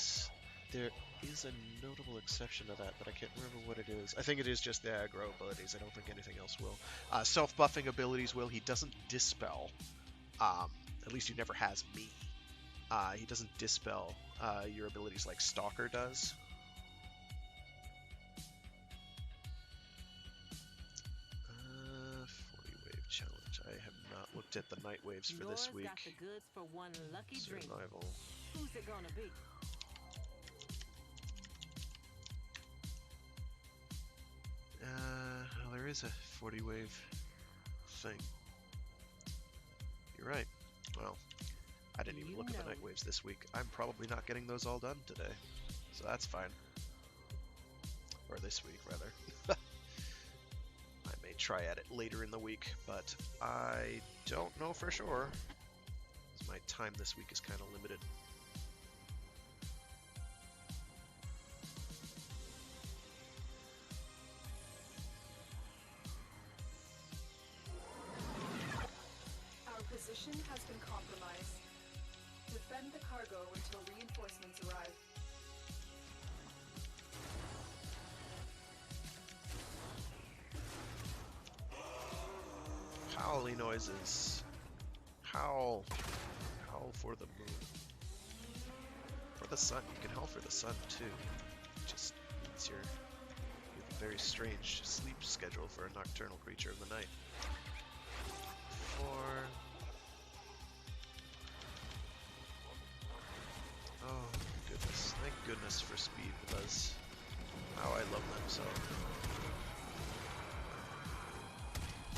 there is a notable exception to that, but I can't remember what it is. I think it is just the aggro abilities. I don't think anything else will. Self-buffing abilities will. He doesn't dispel. At least he never has me. He doesn't dispel your abilities like Stalker does. I have not looked at the night waves for this week. Got the goods for one lucky drink. Survival. Who's it gonna be? Well, there is a 40 wave thing. You're right. Well, I didn't even look at the night waves this week. I'm probably not getting those all done today, so that's fine. Or this week, rather. I may try at it later in the week, but I don't know for sure. My time this week is kind of limited. Our position has been compromised. Defend the cargo until reinforcements arrive. Howly noises. Howl. Howl for the moon. For the sun. You can howl for the sun too. It just means you have a very strange sleep schedule for a nocturnal creature of the night. 4. Oh goodness. Thank goodness for speed because how I love them so.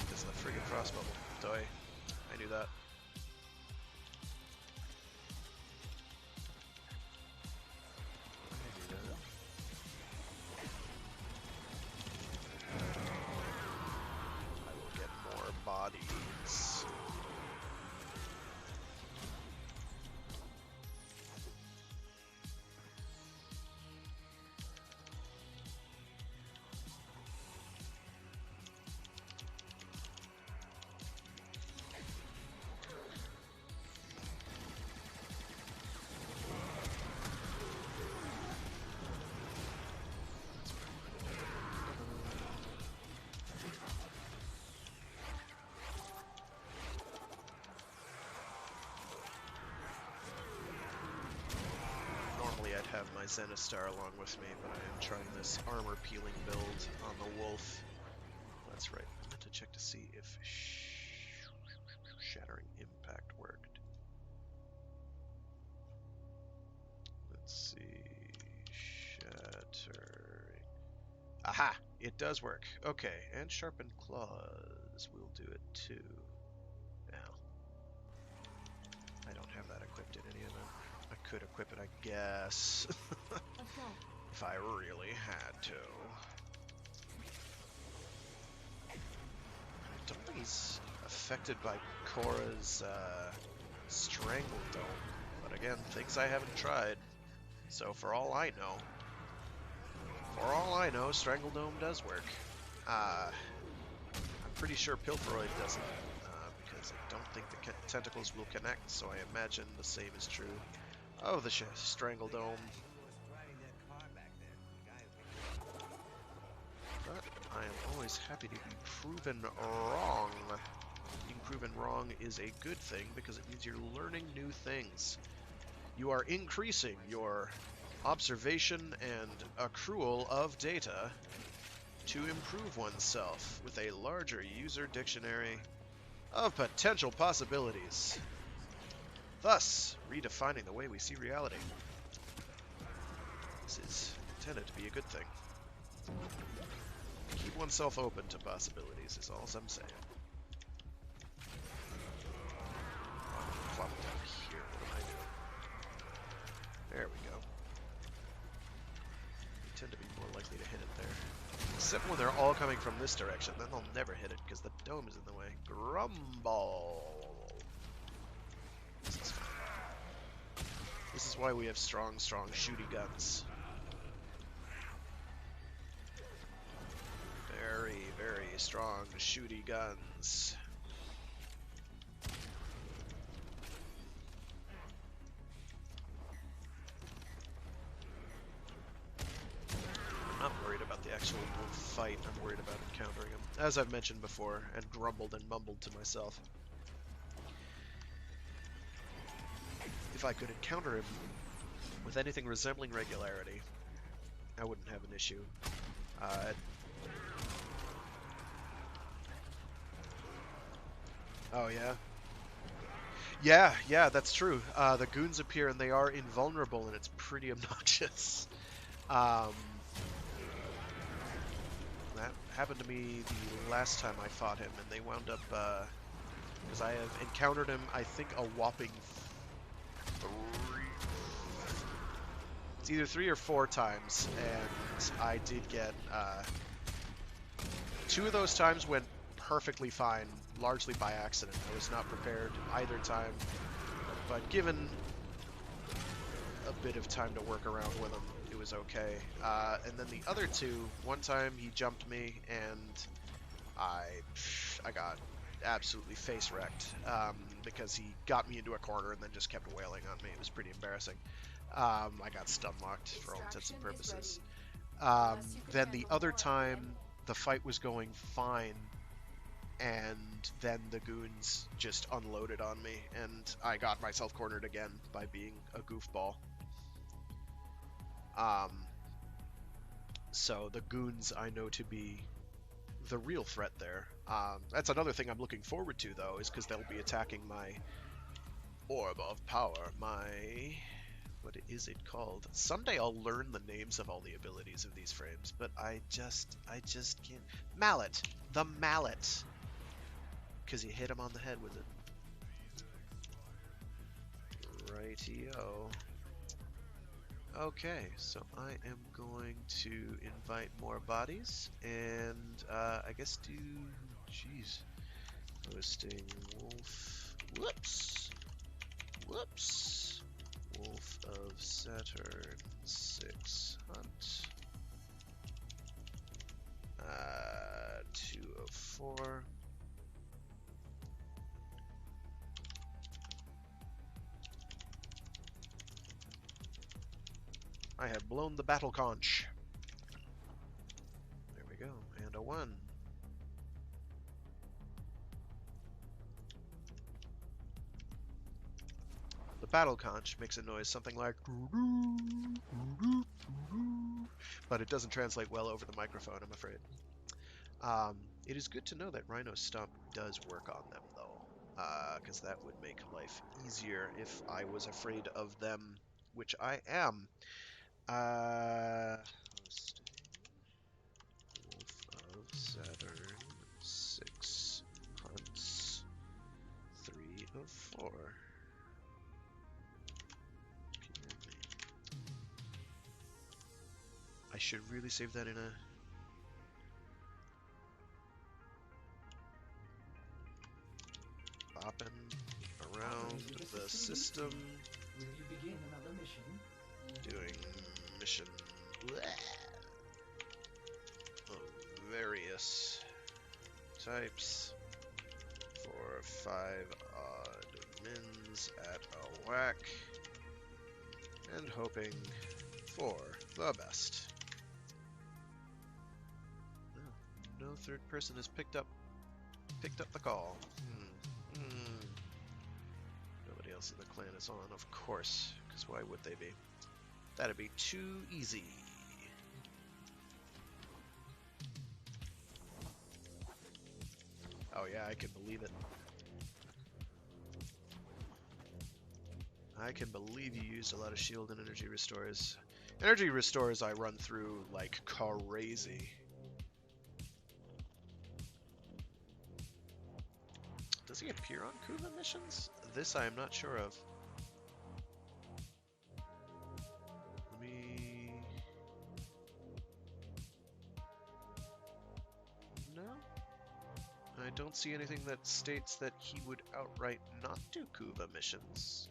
Because of the friggin' frost bubble. Doy. I knew that. I will get more bodies. I'd have my Zenistar along with me, but I am trying this armor peeling build on the Wolf. That's right, I meant to check to see if Shattering Impact worked. Aha! It does work. Okay, and sharpened claws will do it too. Now, I don't have that equipped in any event. I could equip it, I guess, Let's go. if I really had to. I don't think he's affected by Korra's Strangledome. But again, things I haven't tried. So for all I know, Strangledome does work. I'm pretty sure Pilferoid doesn't, because I don't think the tentacles will connect, so I imagine the same is true of the Strangledome. But I am always happy to be proven wrong. Being proven wrong is a good thing because it means you're learning new things. You are increasing your observation and accrual of data to improve oneself with a larger user dictionary of potential possibilities, thus redefining the way we see reality. This is intended to be a good thing. Keep oneself open to possibilities is all I'm saying. Plop down here, what am I doing? There we go. I tend to be more likely to hit it there. Except when they're all coming from this direction, then they'll never hit it because the dome is in the way. Grumble! This is fine. This is why we have strong shooty guns. Very, very strong shooty guns. I'm not worried about the actual wolf fight, I'm worried about encountering him, as I've mentioned before, and grumbled and mumbled to myself. If I could encounter him with anything resembling regularity, I wouldn't have an issue. Oh yeah? Yeah, that's true. The goons appear and they are invulnerable and it's pretty obnoxious. That happened to me the last time I fought him, and they wound up, because I have encountered him, I think, a whopping it's either 3 or 4 times, and I did get, 2 of those times went perfectly fine, largely by accident. I was not prepared either time, but given a bit of time to work around with him, it was okay. And then the other 2, one time he jumped me, and I got absolutely face wrecked, because he got me into a corner and then just kept wailing on me. It was pretty embarrassing. I got stun locked for all intents and purposes. Then the other time, the fight was going fine, and then the goons just unloaded on me, and I got myself cornered again by being a goofball. So the goons I know to be the real threat there. That's another thing I'm looking forward to, though, is because they'll be attacking my orb of power, my... what is it called? Someday I'll learn the names of all the abilities of these frames, but I just can't. Mallet! The mallet! Because you hit him on the head with it. Rightio. Okay, so I am going to invite more bodies, and I guess do... jeez. Hosting Wolf... Whoops! Whoops! Wolf of Saturn 6 Hunt. 2 of 4. I have blown the battle conch. There we go, and a 1. The battle conch makes a noise something like, but it doesn't translate well over the microphone, I'm afraid. It is good to know that Rhino Stomp does work on them, though, because that would make life easier if I was afraid of them, which I am. 4. I should really save that in a... bopping around the system. Will you begin another mission? Doing mission of various types for 5 odd mins at a whack, and hoping for the best. No third person has picked up the call. Nobody else in the clan is on, of course, because why would they be? That'd be too easy. Oh yeah, I can believe it. I can believe you used a lot of shield and energy restores. Energy restores I run through like crazy. Does he appear on Kuva missions? This I am not sure of. Let me... No? I don't see anything that states that he would outright not do Kuva missions.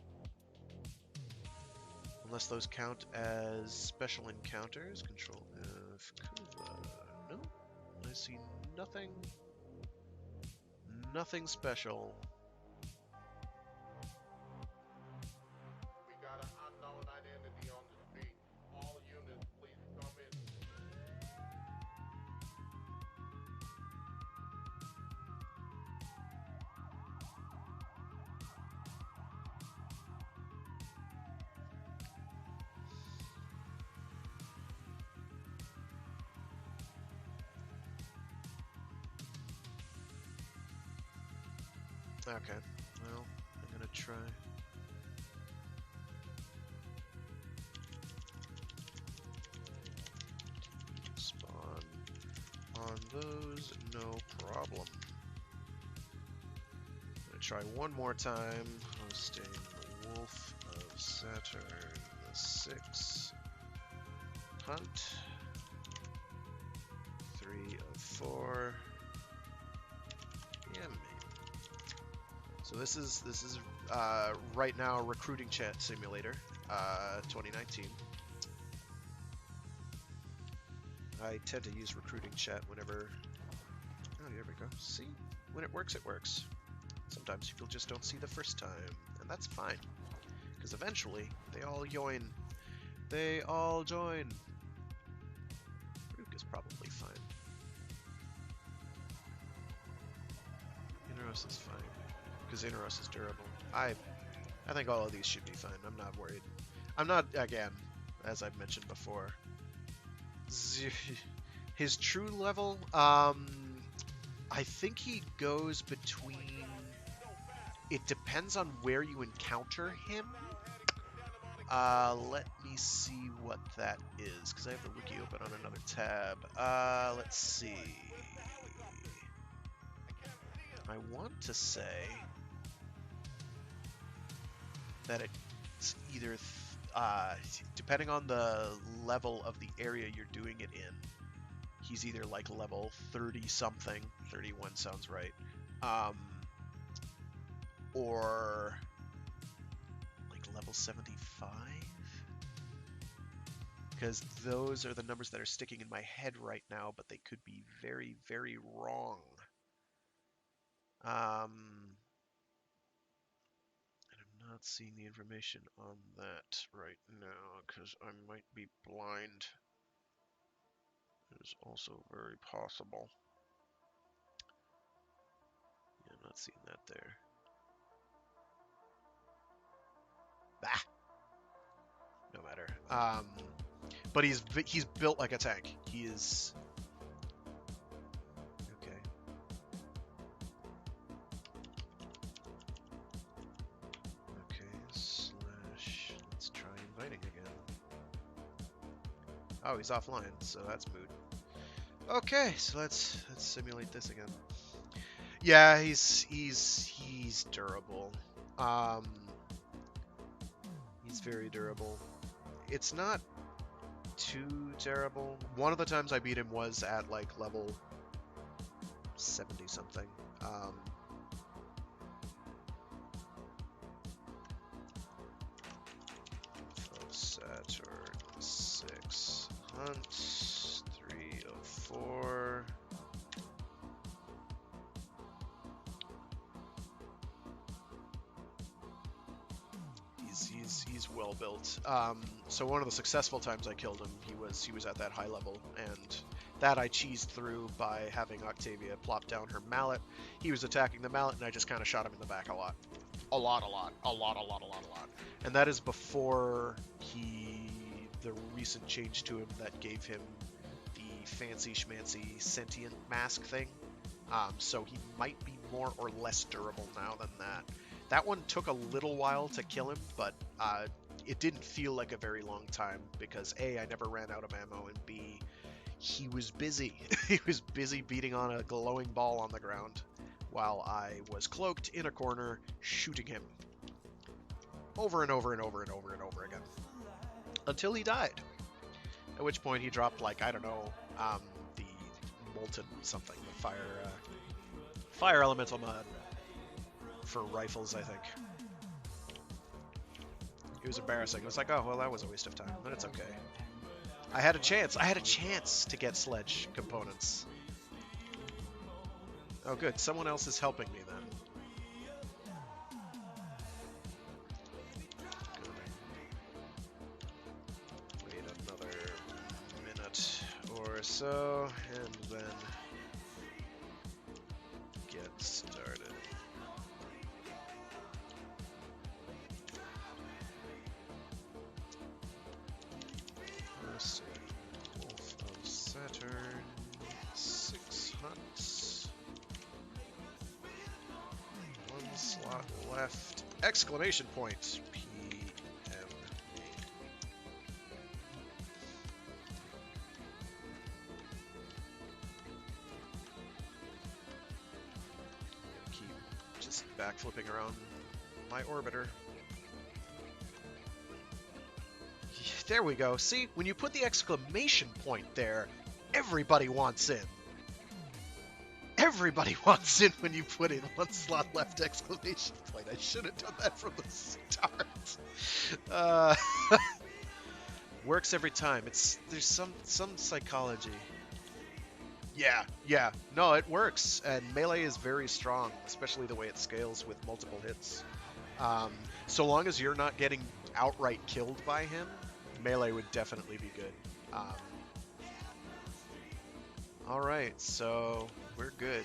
Unless those count as special encounters. Control F Kuva. No? I see nothing. Nothing special. We got an unknown identity on the street. All units, please come in. Okay, well, I'm gonna try. Spawn on those, no problem. I'm gonna try one more time. Hosting the Wolf of Saturn, the 6 hunt. 3 of 4. Yeah, man. So this is right now Recruiting Chat Simulator 2019. I tend to use Recruiting Chat whenever... Oh, there we go. See? When it works, it works. Sometimes people just don't see the first time, and that's fine. Because eventually, they all join. They all join. Rook is probably fine. Inaros is fine. Because Inaros is durable. I think all of these should be fine. I'm not worried. I'm not, again, as I've mentioned before. His true level, I think he goes between... It depends on where you encounter him. Let me see what that is, because I have the wiki open on another tab. Let's see. I want to say that it's either, depending on the level of the area you're doing it in, he's either like level 30 something, 31 sounds right, or like level 75, because those are the numbers that are sticking in my head right now, but they could be very, very wrong. And I'm not seeing the information on that right now because I might be blind. It is also very possible. Yeah, I'm not seeing that there. Bah! No matter. But he's built like a tank. He is... Okay. Slash... Let's try inviting again. Oh, he's offline, so that's moot. Okay, so let's simulate this again. Yeah, he's durable. Um, he's very durable. It's not too terrible. One of the times I beat him was at like level 70 something. Of Saturn 6 hunt 3 of 4. He's well built. So one of the successful times I killed him, he was at that high level, and that I cheesed through by having Octavia plop down her mallet. He was attacking the mallet, and I just kind of shot him in the back a lot. And that is before the recent change to him that gave him the fancy schmancy sentient mask thing. So he might be more or less durable now than that. That one took a little while to kill him, but it didn't feel like a very long time because A, I never ran out of ammo, and B, he was busy. He was busy beating on a glowing ball on the ground while I was cloaked in a corner shooting him over and over and over and over and over again until he died. At which point he dropped, like, I don't know, the molten something, the fire elemental mod for rifles, I think. It was embarrassing. It was like, oh, well, that was a waste of time, but it's okay. I had a chance to get sledge components. Oh, good. Someone else is helping me then. Wait another minute or so, and then get started. First, Wolf of Saturn, 6 hunts. 1 slot left. Exclamation point. PM. Keep just backflipping around my orbiter. There we go. See, when you put the exclamation point there, everybody wants in. Everybody wants in when you put in 1 slot left exclamation point. I should have done that from the start. Works every time. There's some psychology. Yeah. No, it works. And melee is very strong, especially the way it scales with multiple hits. So long as you're not getting outright killed by him, melee would definitely be good. Alright, so we're good.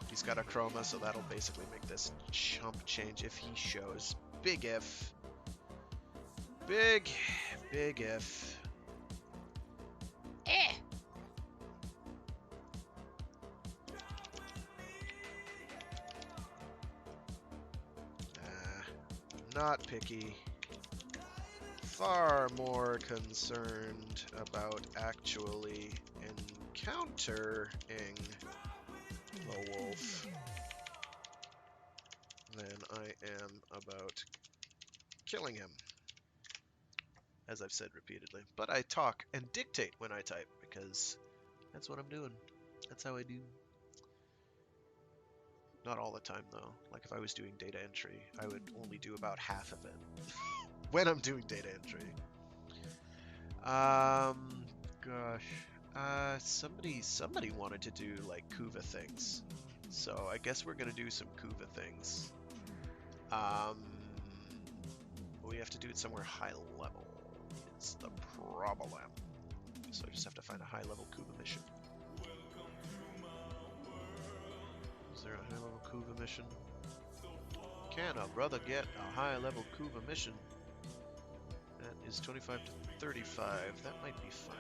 He's got a chroma, so that'll basically make this chump change if he shows. Big if. Big if. Not picky. Far more concerned about actually encountering the wolf than I am about killing him, as I've said repeatedly. But I talk and dictate when I type, because that's what I'm doing. That's how I do. Not all the time, though. Like, if I was doing data entry, I would only do about half of it when I'm doing data entry. Gosh. Somebody wanted to do, like, Kuva things. So I guess we're gonna do some Kuva things. We have to do it somewhere high level. It's the problem. So I just have to find a high level Kuva mission. Is there a high level Kuva mission? Can a brother get a high level Kuva mission? That is 25 to 35. That might be fine.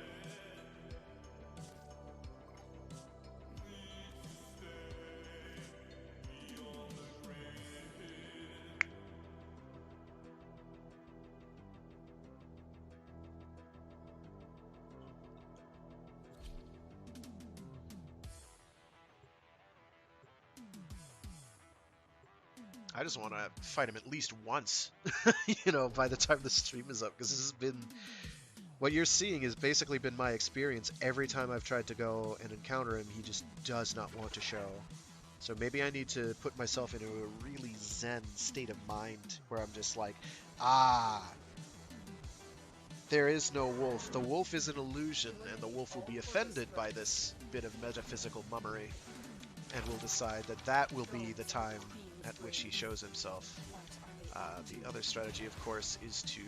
I just want to fight him at least once, by the time the stream is up, because this has been... What you're seeing has basically been my experience. Every time I've tried to go and encounter him, he just does not want to show. So maybe I need to put myself into a really zen state of mind, where I'm just like, there is no wolf. The wolf is an illusion, and the wolf will be offended by this bit of metaphysical mummery, and will decide that that will be the time at which he shows himself. The other strategy, of course, is to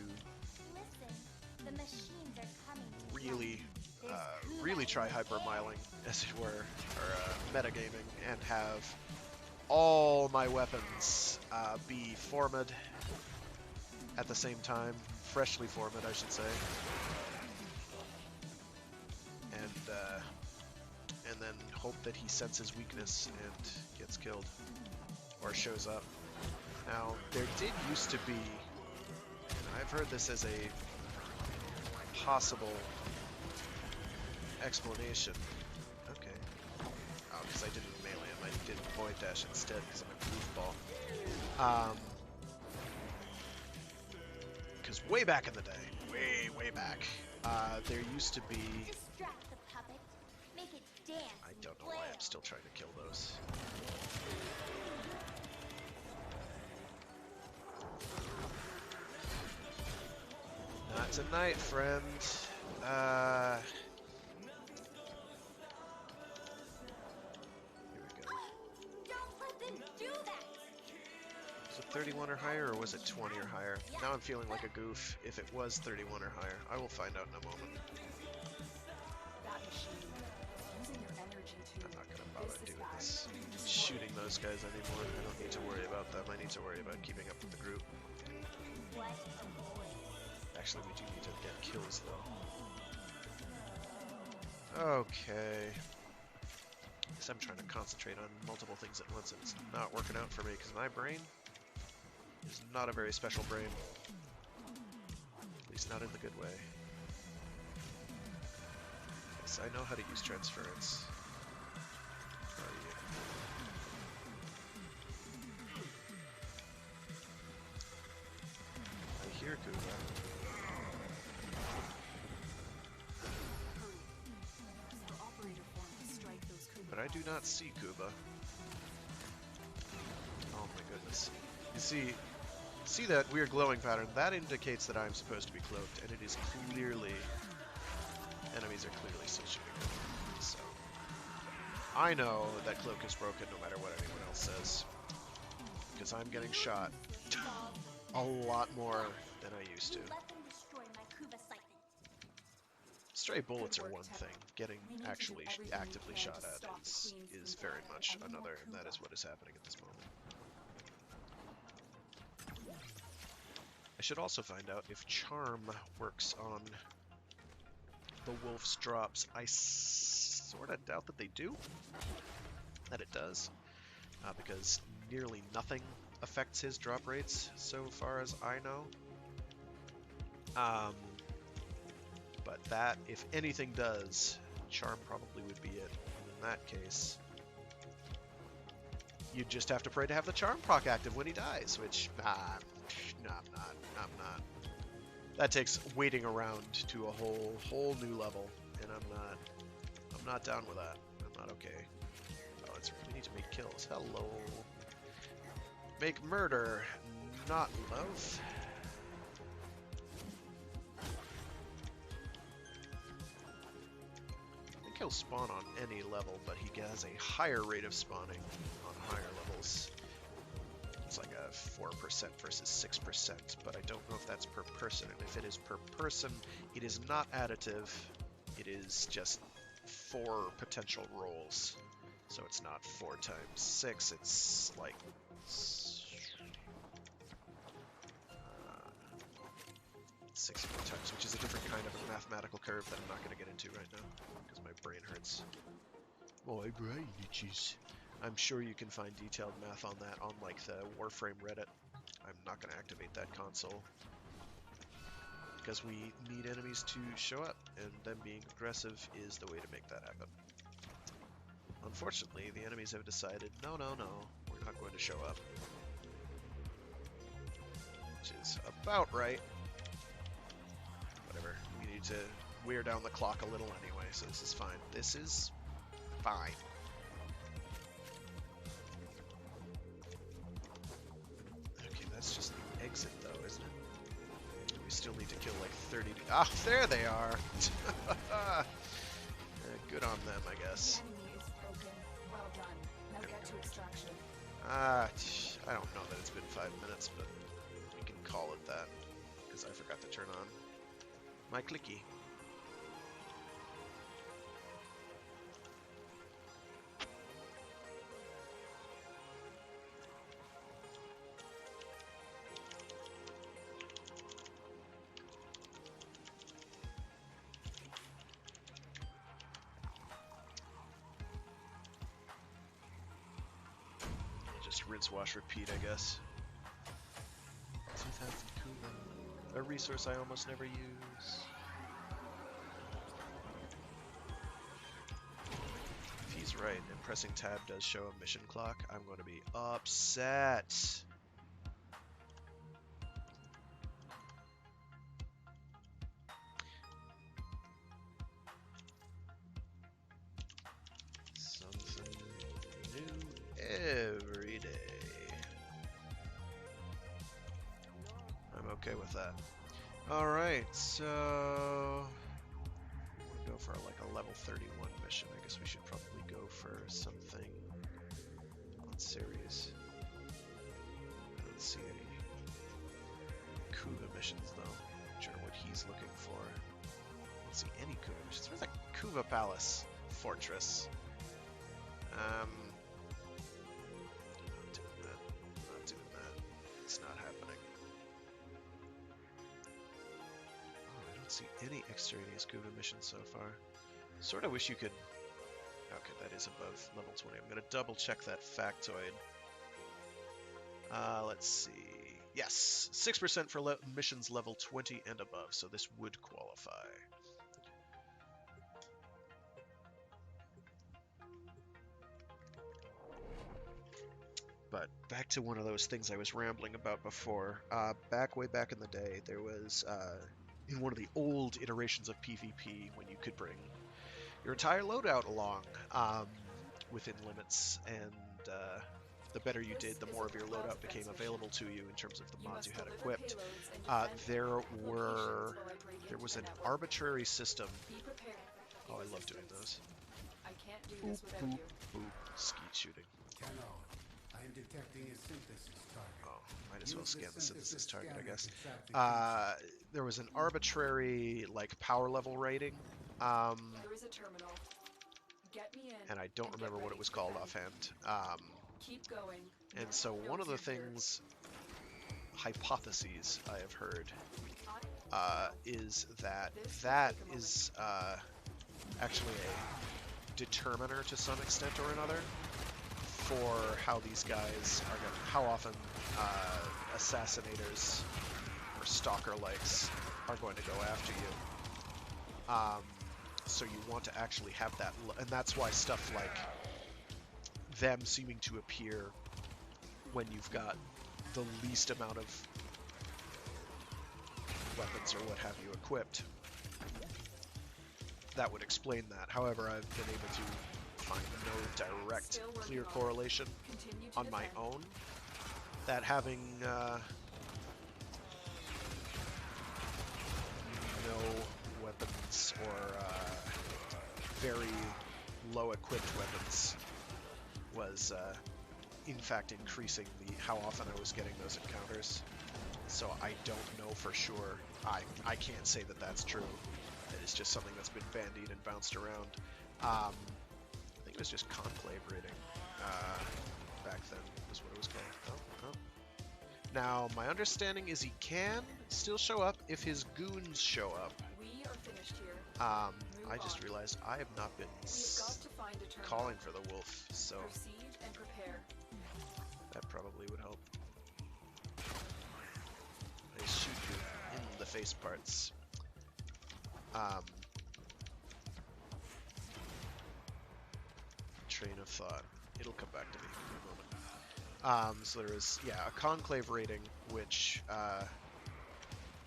really try hypermiling, as it were, or metagaming, and have all my weapons be formed at the same time, freshly formed, I should say, and then hope that he senses weakness and gets killed, or shows up. Now, there did used to be, and I've heard this as a possible explanation. Okay. Oh, because I didn't melee him, I did void dash instead because I'm a goofball. Because way back in the day, way back, there used to be... I don't know why I'm still trying to kill those. Not tonight, friend. Here we go. Don't let them do that. Was it 31 or higher, or was it 20 or higher? Now I'm feeling like a goof. If it was 31 or higher, I will find out in a moment. That machine, using your energy to... I'm not gonna bother doing this. Shooting those guys anymore. I don't need to worry about them. I need to worry about keeping up with the group. What? Actually, we do need to get kills, though. Okay. Guess I'm trying to concentrate on multiple things at once, and it's not working out for me, because my brain is not a very special brain. At least not in the good way. Yes, I know how to use transference. How do you? I hear Kuba. But I do not see Kuba. Oh my goodness. You see that weird glowing pattern? That indicates that I'm supposed to be cloaked, and it is clearly... Enemies are clearly still shooting at me. So... I know that cloak is broken no matter what anyone else says. Because I'm getting shot a lot more than I used to. Let them destroy my Kuba siphon. Stray bullets are one thing. Getting actually actively shot at is very much another, and that is what is happening at this moment. I should also find out if Charm works on the Wolf's drops. I sort of doubt that they do. That it does. Because nearly nothing affects his drop rates, so far as I know. But that, if anything does, Charm probably would be it. And in that case, you'd just have to pray to have the Charm proc active when he dies, which, no, I'm not. That takes waiting around to a whole new level, and I'm not down with that. I'm not okay. Oh, we need to make kills. Hello. Make murder, not love. He'll spawn on any level, but he has a higher rate of spawning on higher levels. It's like a 4% versus 6%, but I don't know if that's per person. And if it is per person, it is not additive. It is just 4 potential rolls. So it's not 4 times 6, it's like... 6 more times, which is a different kind of a mathematical curve that I'm not going to get into right now, because my brain hurts. My brain itches. I'm sure you can find detailed math on that on, like, the Warframe Reddit. I'm not going to activate that console, because we need enemies to show up, and them being aggressive is the way to make that happen. Unfortunately, the enemies have decided, no, we're not going to show up. which is about right. Whatever. We need to wear down the clock a little anyway, so this is fine. This is fine. Okay, that's just the exit though, isn't it? We still need to kill like 30. Ah, there they are. Good on them, I guess. The enemy is broken. Well done. Now get to extraction. I don't know that it's been 5 minutes, but we can call it that because I forgot to turn on my clicky. Just rinse, wash, repeat, I guess. 2,000 Kuba. A resource I almost never use. If he's right and pressing tab does show a mission clock, I'm going to be upset. Something new every day. I'm okay with that. Alright, so we'll go for like a level 31 mission. I guess we should probably go for something on series. I don't see any Kuva missions though. Not sure what he's looking for. I don't see any Kuva missions. Where's that Kuva Palace Fortress? Not doing that. Not doing that. It's not happening. Oh, I don't see any extraneous Kuva missions so far. Sort of wish you could... Okay, that is above level 20. I'm going to double check that factoid. Let's see. Yes, 6% for missions level 20 and above, so this would qualify. But back to one of those things I was rambling about before. Way back in the day, there was, in one of the old iterations of PvP, when you could bring your entire loadout along within limits, and the better you did, the more of your loadout became available to you in terms of the mods you had equipped. There was an arbitrary system. Oh, I love doing those. I can't do Boop, this without boop, you. boop. Skeet shooting. I am detecting a synthesis target. Oh, might as well Use the scan the synthesis target, I scanner guess. to track the There was an arbitrary, like, power level rating, There is a terminal. Get me in. and I don't and get remember what ready it was to called defend. offhand. Keep going. And so one of the things, hypotheses I have heard, is that is actually a determiner to some extent or another for how these guys are going to, how often assassinators or stalker-likes are going to go after you. So you want to actually have that, and that's why stuff like them seeming to appear when you've got the least amount of weapons or what have you equipped. That would explain that. However, I've been able to find no direct, clear correlation on my own that having no weapons or very low equipped weapons was in fact increasing how often I was getting those encounters. So I don't know for sure. I can't say that that's true. It is just something that's been bandied and bounced around. I think it was just Conclave rating back then was what it was called. Oh. Now, my understanding is he can still show up if his goons show up. We are finished here. I just realized I have not been We've got to find a terminal. calling for the wolf, so Proceed and prepare. that probably would help. They shoot you in the face parts. Train of thought. It'll come back to me in a So there is, yeah, a conclave rating, which,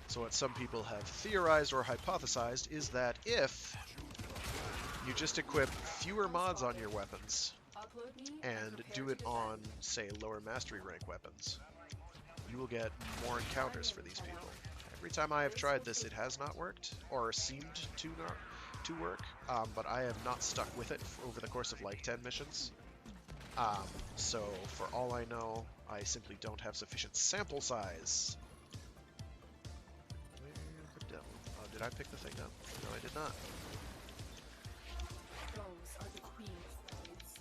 so what some people have theorized or hypothesized is that if you just equip fewer mods on your weapons Upload me and prepare do to it defend. on, say, lower mastery rank weapons, you will get more encounters for these people. Every time I have tried this, it has not worked, or seemed to not to work, but I have not stuck with it over the course of like 10 missions. So for all I know, I simply don't have sufficient sample size. Where the devil? Oh, did I pick the thing up? No, I did not. Those are the queen's blades.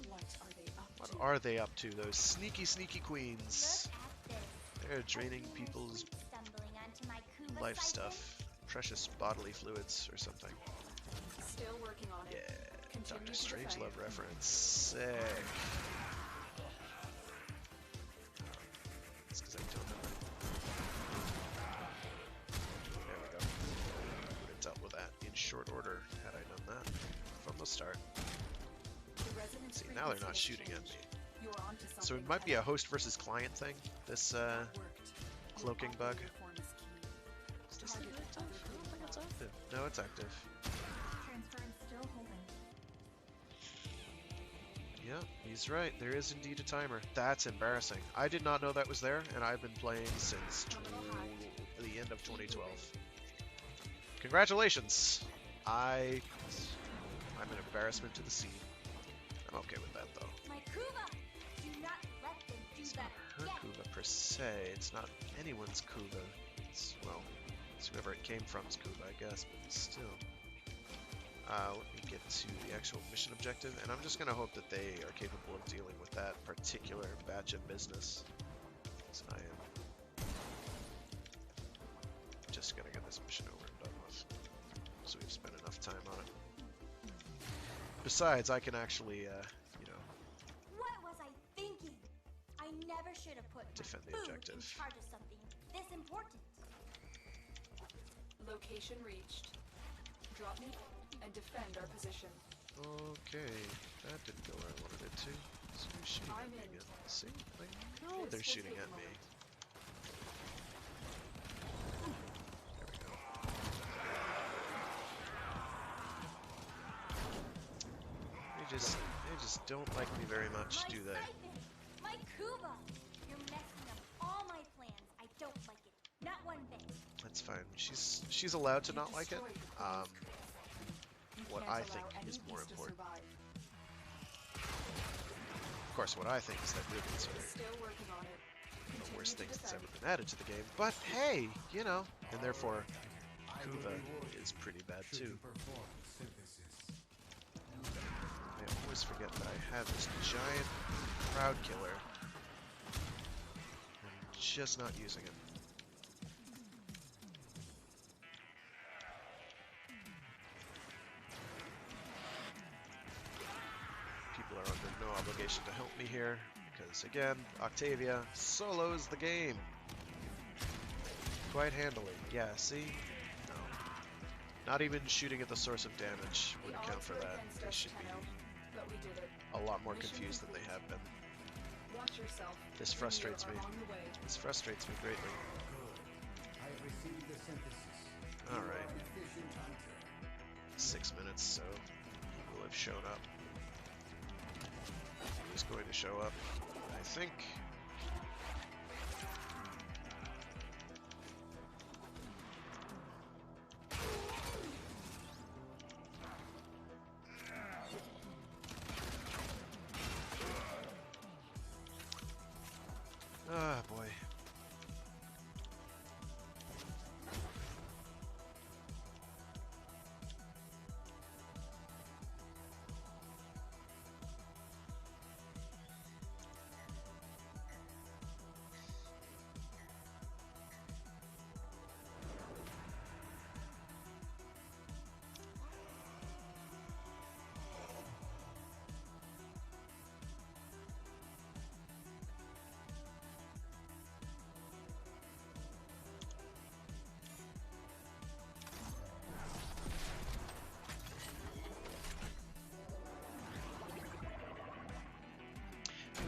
What are they up What to? are they up to, those sneaky, sneaky queens? Look at this. They're draining people's Stumbling onto my Kuva life siphon. stuff. Precious bodily fluids or something. Still working on Yeah, it. Continue Doctor to Strangelove defend. reference. Sick. It's because I don't have it. There we go. Would have dealt with that in short order had I done that from the start. The resonance See, now they're not frequency shooting has at me. changed. You're onto So it something might be a heavy. host versus client thing, this That worked. cloaking Your bug. operator form is key. Is this Target thing active? other I don't think it's cooling active. No, it's active. Transference still holding. Yeah, he's right. There is indeed a timer. That's embarrassing. I did not know that was there, and I've been playing since the end of 2012. Congratulations! I'm an embarrassment to the scene. I'm okay with that, though. My Kuva! Do not let them do It's that not her again. Kuva per se. It's not anyone's Kuva. It's, well, it's whoever it came from's Kuva, I guess, but still. Let me get to the actual mission objective, and I'm just going to hope that they are capable of dealing with that particular batch of business. So I am just going to get this mission over and done with, so we've spent enough time on it. Besides, I can actually, you know, What was I thinking? I never should have put defend the my food objective. in charge of something this important. Location reached. Drop me and defend our position. Okay, that didn't go where I wanted it to. So they're shooting at I'm me in. again. See? I know they're This will shooting take at a me. moment. There we go. They just don't like me very much, My do they? siphon! My Kuva! You're messing up all my plans. I don't like it. Not one bit. That's fine. She's allowed to not like it. Destroyed the queen's Kuva. You What can't I allow think any is more beast to important. survive. Of course, what I think is that ribbons are Still working on it. the Continue worst to things that's defend. ever been added to the game. But hey, you know, and therefore, Kuva is pretty bad too. Perform synthesis. I always forget that I have this giant crowd killer. I'm just not using it. People are under no obligation to help me here, because again, Octavia solos the game. Quite handily. Yeah, see? No. Not even shooting at the source of damage would The account odds for were that. against They us, should be Tenno, but we did it. a lot more Mission confused than they have been. Watch yourself. This We frustrates are me. on the way. This frustrates me greatly. Good. I have received the synthesis. All You are right. an efficient hunter. 6 minutes, so people have shown up. Who's going to show up? I think. Ah, boy.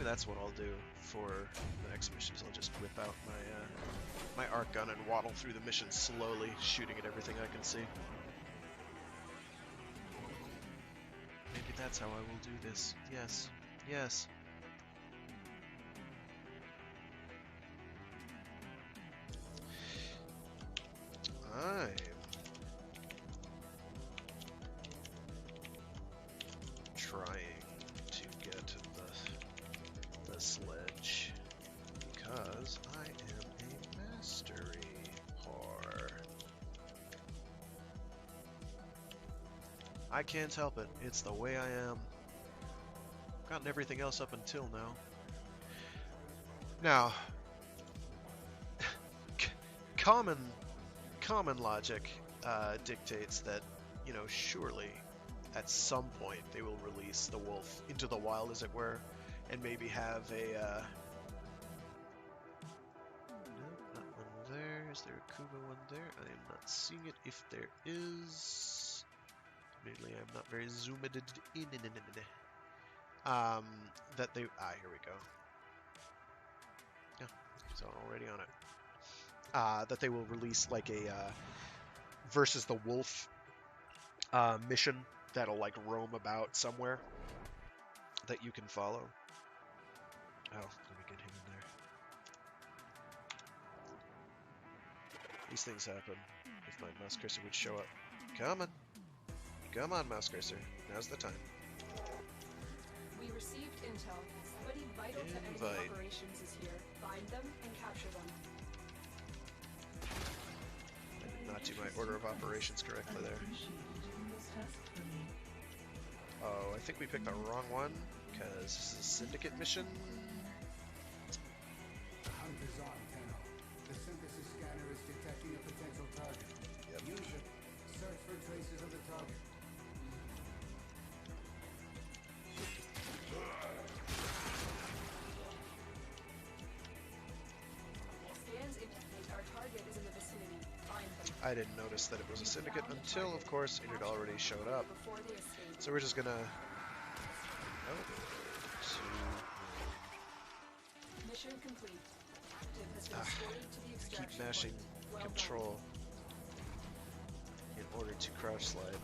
maybe that's what I'll do for the next missions. I'll just whip out my arc gun and waddle through the mission slowly, shooting at everything I can see. Maybe that's how I will do this. Yes. Yes. I'm trying to get the sledge because I am a mastery whore. I can't help it. It's the way I am. Gotten everything else up until now. Now, common logic dictates that, you know, surely at some point they will release the wolf into the wild, as it were, and maybe have a no, not one there. Is there a Kuba one there? I am not seeing it. If there is, admittedly I'm not very zoomed in. That they here we go. Yeah, so already on it. That they will release like a versus the wolf mission that'll like roam about somewhere that you can follow. Oh, let me get him in there. These things happen. If my mouse cursor would show up. Come on. Come on, mouse cursor. Now's the time. We received intel. Somebody vital to enemy Invite. operations is here. Find them and capture them. I did not do my order of operations correctly there. Oh, I think we picked the wrong one, because this is a syndicate mission. The hunt is on, Tenno. The synthesis scanner is detecting a potential target. Yep. Use it. Search for traces of the target. Scans indicate our target is in the vicinity. Find them. I didn't notice that it was a syndicate until, of course, it had already showed up. Before they escape. So we're just gonna... Mission complete. Active has been escorted to the keep extraction mashing point. Well control in order to crouch slide.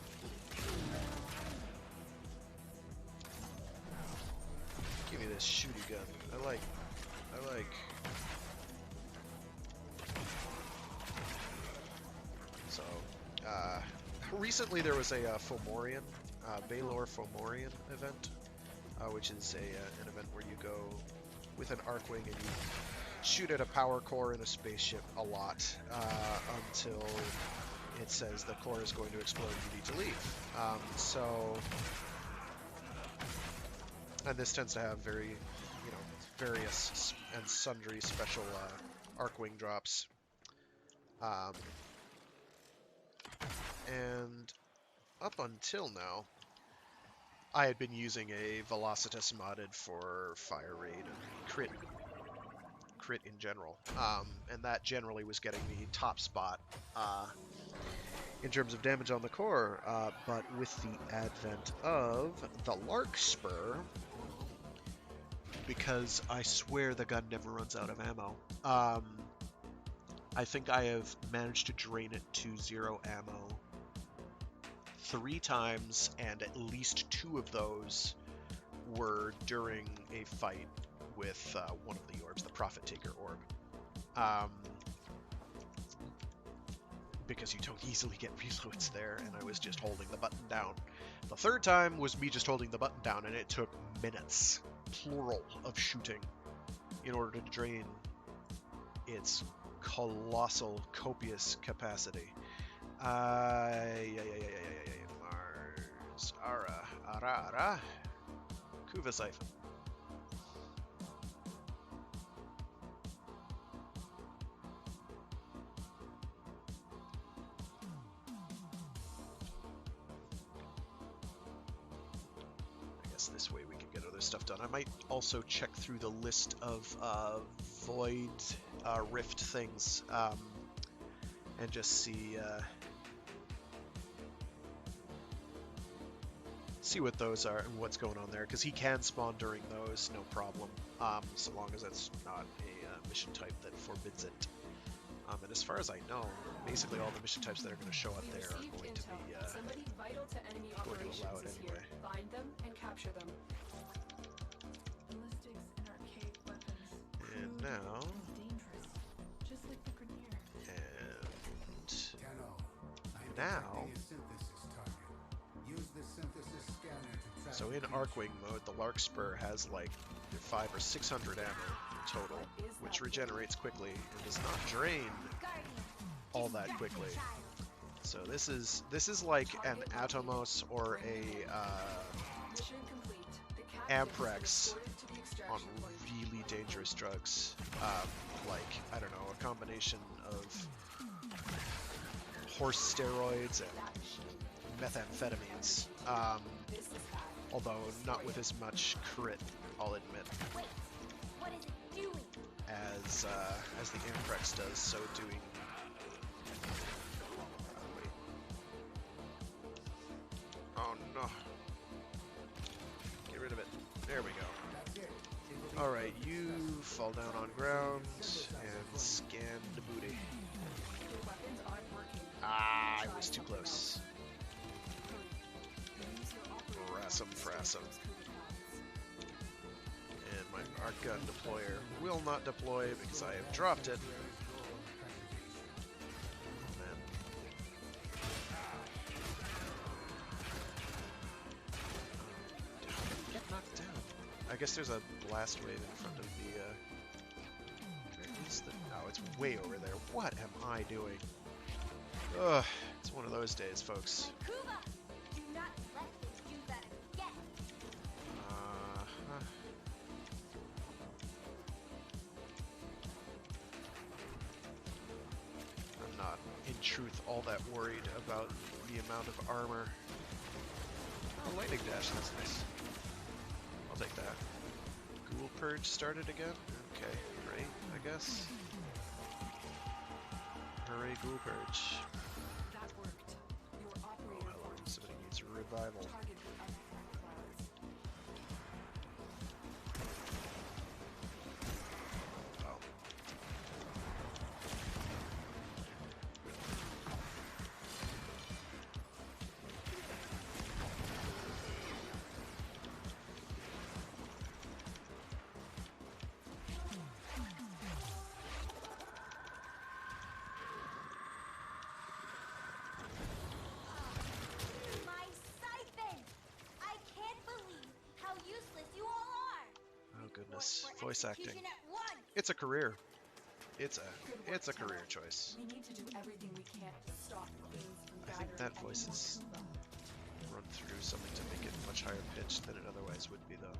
Give me this shooty gun. I like... So, recently there was a Fomorian, Baylor Fomorian event, which is an event where you go with an Arcwing and you shoot at a power core in a spaceship a lot until it says the core is going to explode and you need to leave. And this tends to have very, you know, various and sundry special Arcwing drops. And up until now, I had been using a Velocitus modded for Fire Raid and crit in general, and that generally was getting the top spot in terms of damage on the core, but with the advent of the Larkspur, because I swear the gun never runs out of ammo, I think I have managed to drain it to 0 ammo 3 times, and at least 2 of those were during a fight with one of the orbs, the Prophet Taker orb. Because you don't easily get reloads there, and I was just holding the button down. The 3rd time was me just holding the button down, and it took minutes, plural, of shooting in order to drain its colossal, copious capacity. Mars, Ara, Kuva Siphon. I guess this way we can get other stuff done. I might also check through the list of Void Rift things and just see what those are and what's going on there, because he can spawn during those, no problem. so long as it's not a mission type that forbids it. And as far as I know, basically all the mission types that are going to show up We there are received going to intel. be Somebody vital to enemy going to operations allow it is anyway. here. Find them and capture them. Ballistics and arcade weapons. And Crude now- and dangerous. Just like the Grenier. And Tenno, I'm now- detecting a synthesis target. Use the synthesis scanner to track so the in Arcwing mode, the Larkspur has like 500 or 600 ammo total, What is which that? regenerates quickly and does not drain Guardian, all that distract the quickly. child. So this is like an Atomos or a Mission complete. The captain has been Amprex escorted to the on extraction point. really dangerous drugs. Like, I don't know, a combination of horse steroids and That machine. methamphetamines. This is bad. Although not with as much crit, I'll admit, Wait, what is it doing? as the Amprex does. So doing. Wait. Oh no! Get rid of it. There we go. That's it. All right, you fall down on ground and scan the booty. The weapons aren't working. Ah, I Try was too something close. else. Use your operator Frassum, to frassum. those coupons. And my arc gun deployer will not deploy because I have dropped it. Oh, man. Get knocked down. I guess there's a blast wave in front of the. Where is the? Oh, it's way over there. What am I doing? Ugh, it's one of those days, folks. Kuba, do not let them do that again. Uh-huh. I'm not, in truth, all that worried about the amount of armor. Oh, lightning dash, that's nice. I'll take that. Ghoul Purge started again? Okay, great, I guess. Hooray, Ghoul Purge. That worked. Your Oh, operator hello, farmed. somebody needs a revival. Target the unflagged clouds. Oh. My siphon! I can't believe how useless you all are. Oh Report goodness, for voice acting. execution at once. It's a career. It's Good a work, career Tenno. choice. We need to do everything we can to stop the Queens from I think gathering that voice any more is- Kuba. Run through something to make it much higher pitched than it otherwise would be, though.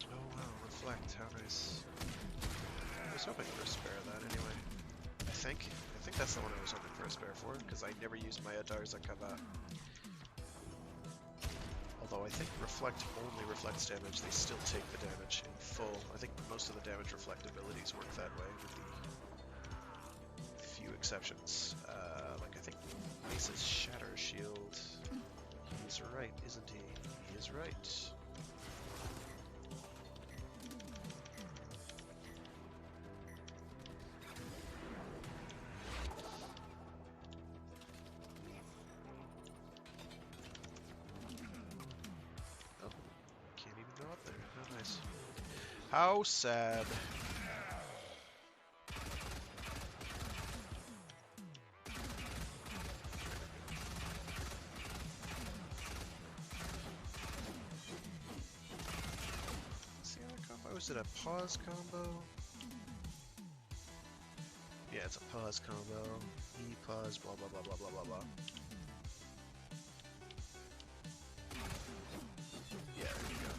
Oh wow, reflect, how nice. I was hoping for a spare of that anyway. I think that's the one I was hoping for a spare for, because I never used my Adarza Kavat. Although I think reflect only reflects damage, they still take the damage in full. I think most of the damage reflect abilities work that way, with the few exceptions. Like I think Mace's Shatter Shield. He's right, isn't he? He is right. Oh, can't even go up there. How nice. How sad. See how that combo? Is it a pause combo? Yeah, it's a pause combo. E pause, blah blah blah blah blah blah blah. Yeah, there you go.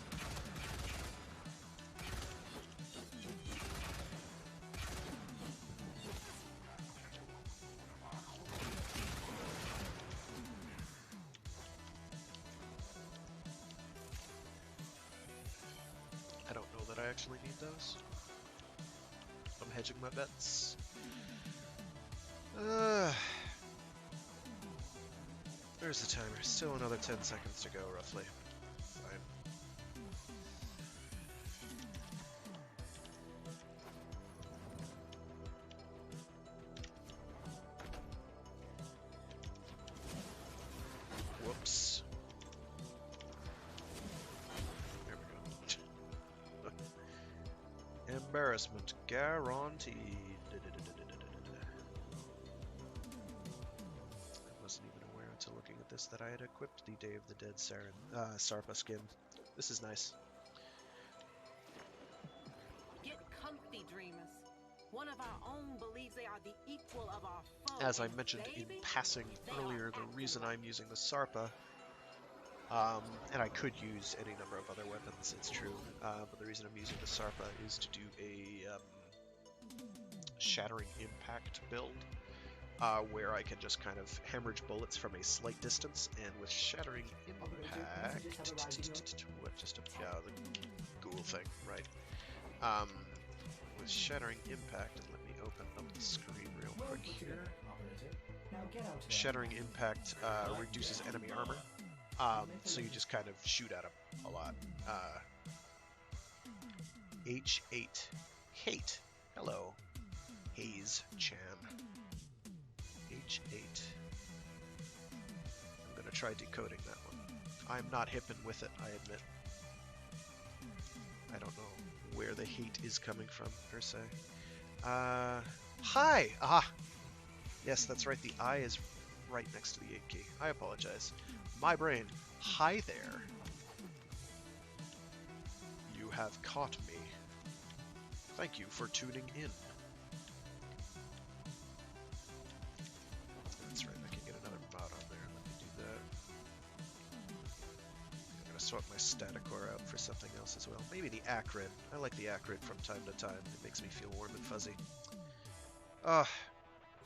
I don't know that I actually need those. I'm hedging my bets. There's the timer. Still another 10 seconds to go, roughly. Fine. embarrassment guaranteed. I wasn't even aware until looking at this that I had equipped the Day of the Dead Sarpa skin. This is nice. Get comfy, dreamers. One of our own believes they are the equal of our foe. As I and mentioned in baby, passing they are earlier, the acting reason right. I'm using the Sarpa, and I could use any number of other weapons, it's true, but the reason I'm using the Sarpa is to do a Shattering Impact build, where I can just kind of hemorrhage bullets from a slight distance, and with Shattering Impact, what, just a, yeah, the ghoul thing, right? With Shattering Impact, and let me open up the screen real quick here. Now get out to Shattering Impact reduces enemy armor, so you just kind of shoot at them a lot. H8 Hate. Hello, Haze Chan. H8. I'm gonna try decoding that one. I'm not hippin' with it, I admit. I don't know where the hate is coming from, per se. Hi! Aha! Yes, that's right, the I is right next to the 8 key. I apologize. My brain. Hi there. You have caught me. Thank you for tuning in. That's right, I can get another mod on there. Let me do that. I'm gonna swap my Staticore out for something else as well. Maybe the Acrid. I like the Acrid from time to time. It makes me feel warm and fuzzy.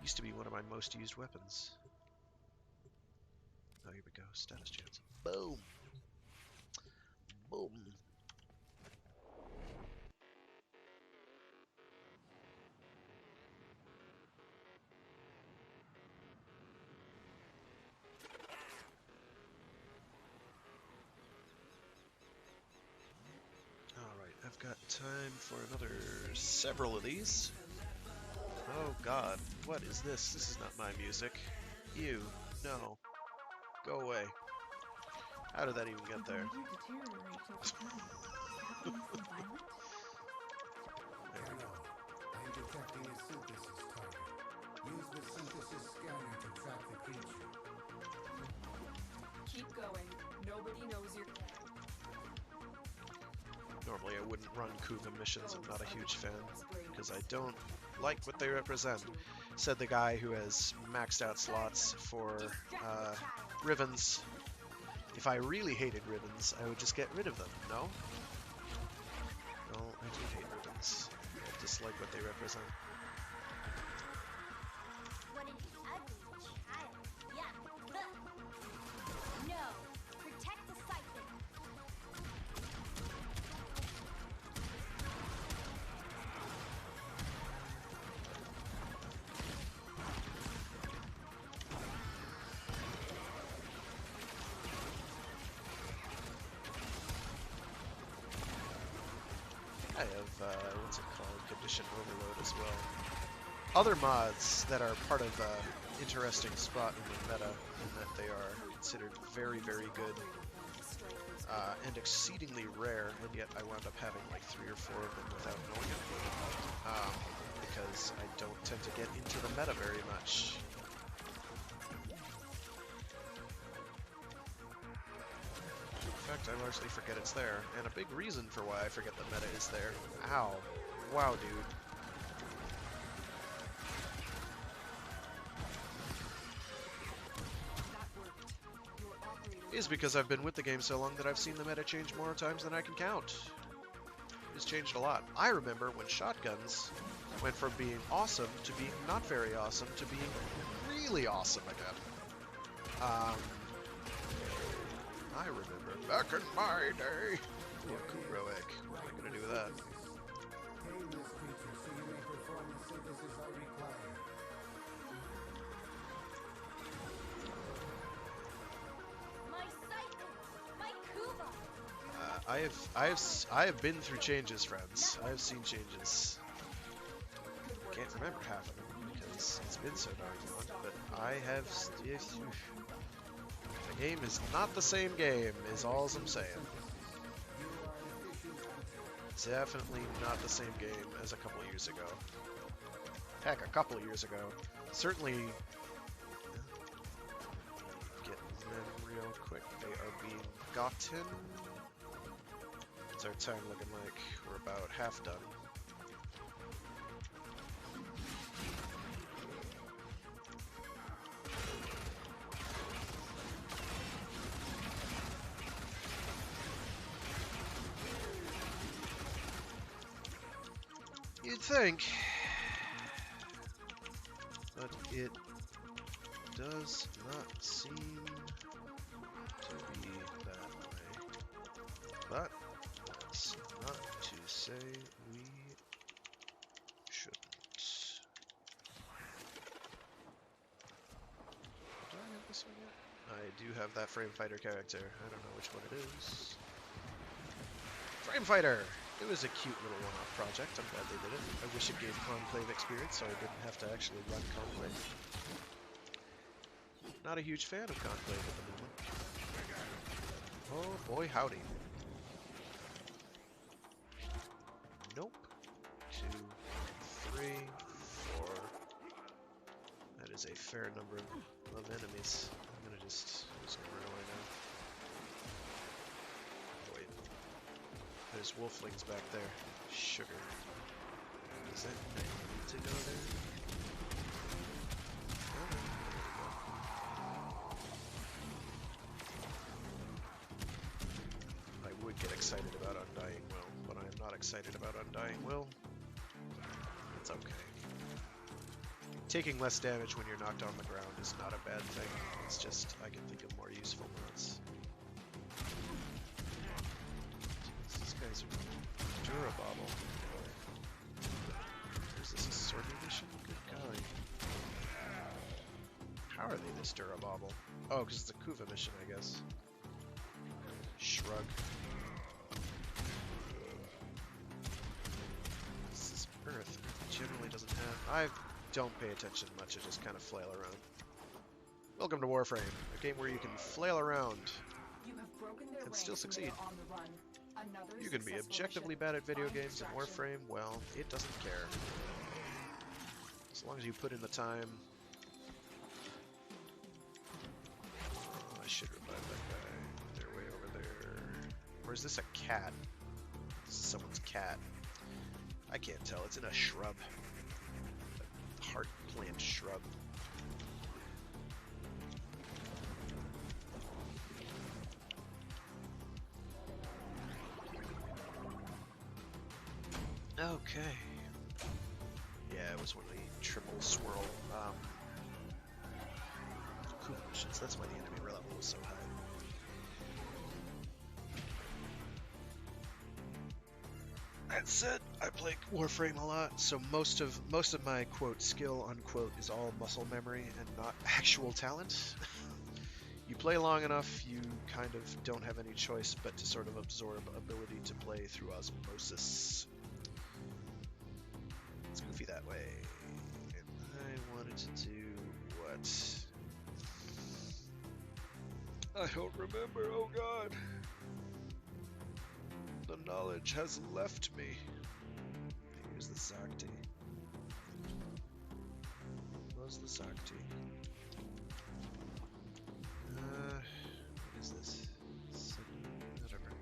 Used to be one of my most used weapons. Oh, here we go. Status chance. Boom. Boom. Alright, I've got time for another several of these. Oh god, what is this? This is not my music. Ew, no. Go away. How did that even get there? The weather deteriorates over time. Is it happening violent? There we go. I'm detecting a synthesis target. Use the synthesis scanner to track the creature. Keep going. Nobody knows you're. Normally I wouldn't run Kuva missions, I'm not a huge fan, because I don't like what they represent. Said the guy who has maxed out slots for Rivens. If I really hated Rivens, I would just get rid of them, no? Well, I do hate Rivens. I dislike what they represent. What an ugly child. Yeah. No. Protect the siphon. I have, what's it called, Condition Overload as well. Other mods that are part of interesting spot in the meta, in that they are considered very, very good and exceedingly rare, and yet I wound up having like 3 or 4 of them without knowing it, because I don't tend to get into the meta very much. In fact, I largely forget it's there, and a big reason for why I forget the meta is there. Ow. Wow, dude. Is because I've been with the game so long that I've seen the meta change more times than I can count. It's changed a lot. I remember when shotguns went from being awesome to being not very awesome to being really awesome again. I remember back in my day. Ooh, Kuro egg. What am I gonna do with that? Tame this creature so you may perform the synthesis I require. My siphon. My Kuva. I have been through changes, friends. I have seen changes. Can't remember half of them because it's been so darn long, but I have. The game is not the same game, is all I'm saying. definitely not the same game as a couple years ago. Heck, a couple years ago. Certainly. Get them real quick. They are being gotten. What's our time looking like? We're about half done. You'd think, but it does not seem to be that way. But that's not to say we shouldn't. Do I have this one yet? I do have that Frame Fighter character. I don't know which one it is. Frame Fighter! It was a cute little one-off project. I'm glad they did it. I wish it gave Conclave experience so I didn't have to actually run Conclave. Not a huge fan of Conclave at the moment. Oh boy, howdy. Nope. 2, 3, 4. That is a fair number of enemies. I'm gonna just run away now. There's wolflings back there. Sugar. Does that need to go there? I would get excited about Undying Will, but I am not excited about Undying Will. It's okay. Taking less damage when you're knocked on the ground is not a bad thing. It's just, I can think of more useful mods. These guys are Durabobble. Is this a sword edition? Good golly. How are they this Durabobble? Oh, because it's a Kuva mission, I guess. Shrug. This is Earth. Earth generally doesn't have... I don't pay attention much, I just kind of flail around. Welcome to Warframe, a game where you can flail around You have broken their and still ranks and succeed. they are on the run. Another You can be successful objectively mission. bad at video Find games in distraction. Warframe, well, it doesn't care. As long as you put in the time. Oh, I should revive that guy. They're way over there. Or is this a cat? This is someone's cat. I can't tell. It's in a shrub. A heart plant shrub. Okay. Yeah, it was one of the triple swirl Kuva missions. That's why the enemy level was so high. That said, I play Warframe a lot, so most of my quote skill unquote is all muscle memory and not actual talent. You play long enough, you kind of don't have any choice but to sort of absorb ability to play through osmosis. It's goofy that way. And I wanted to do what? I don't remember, oh god. The knowledge has left me. Here's the Sakti. Where's the Sakti? What is this? Whatever.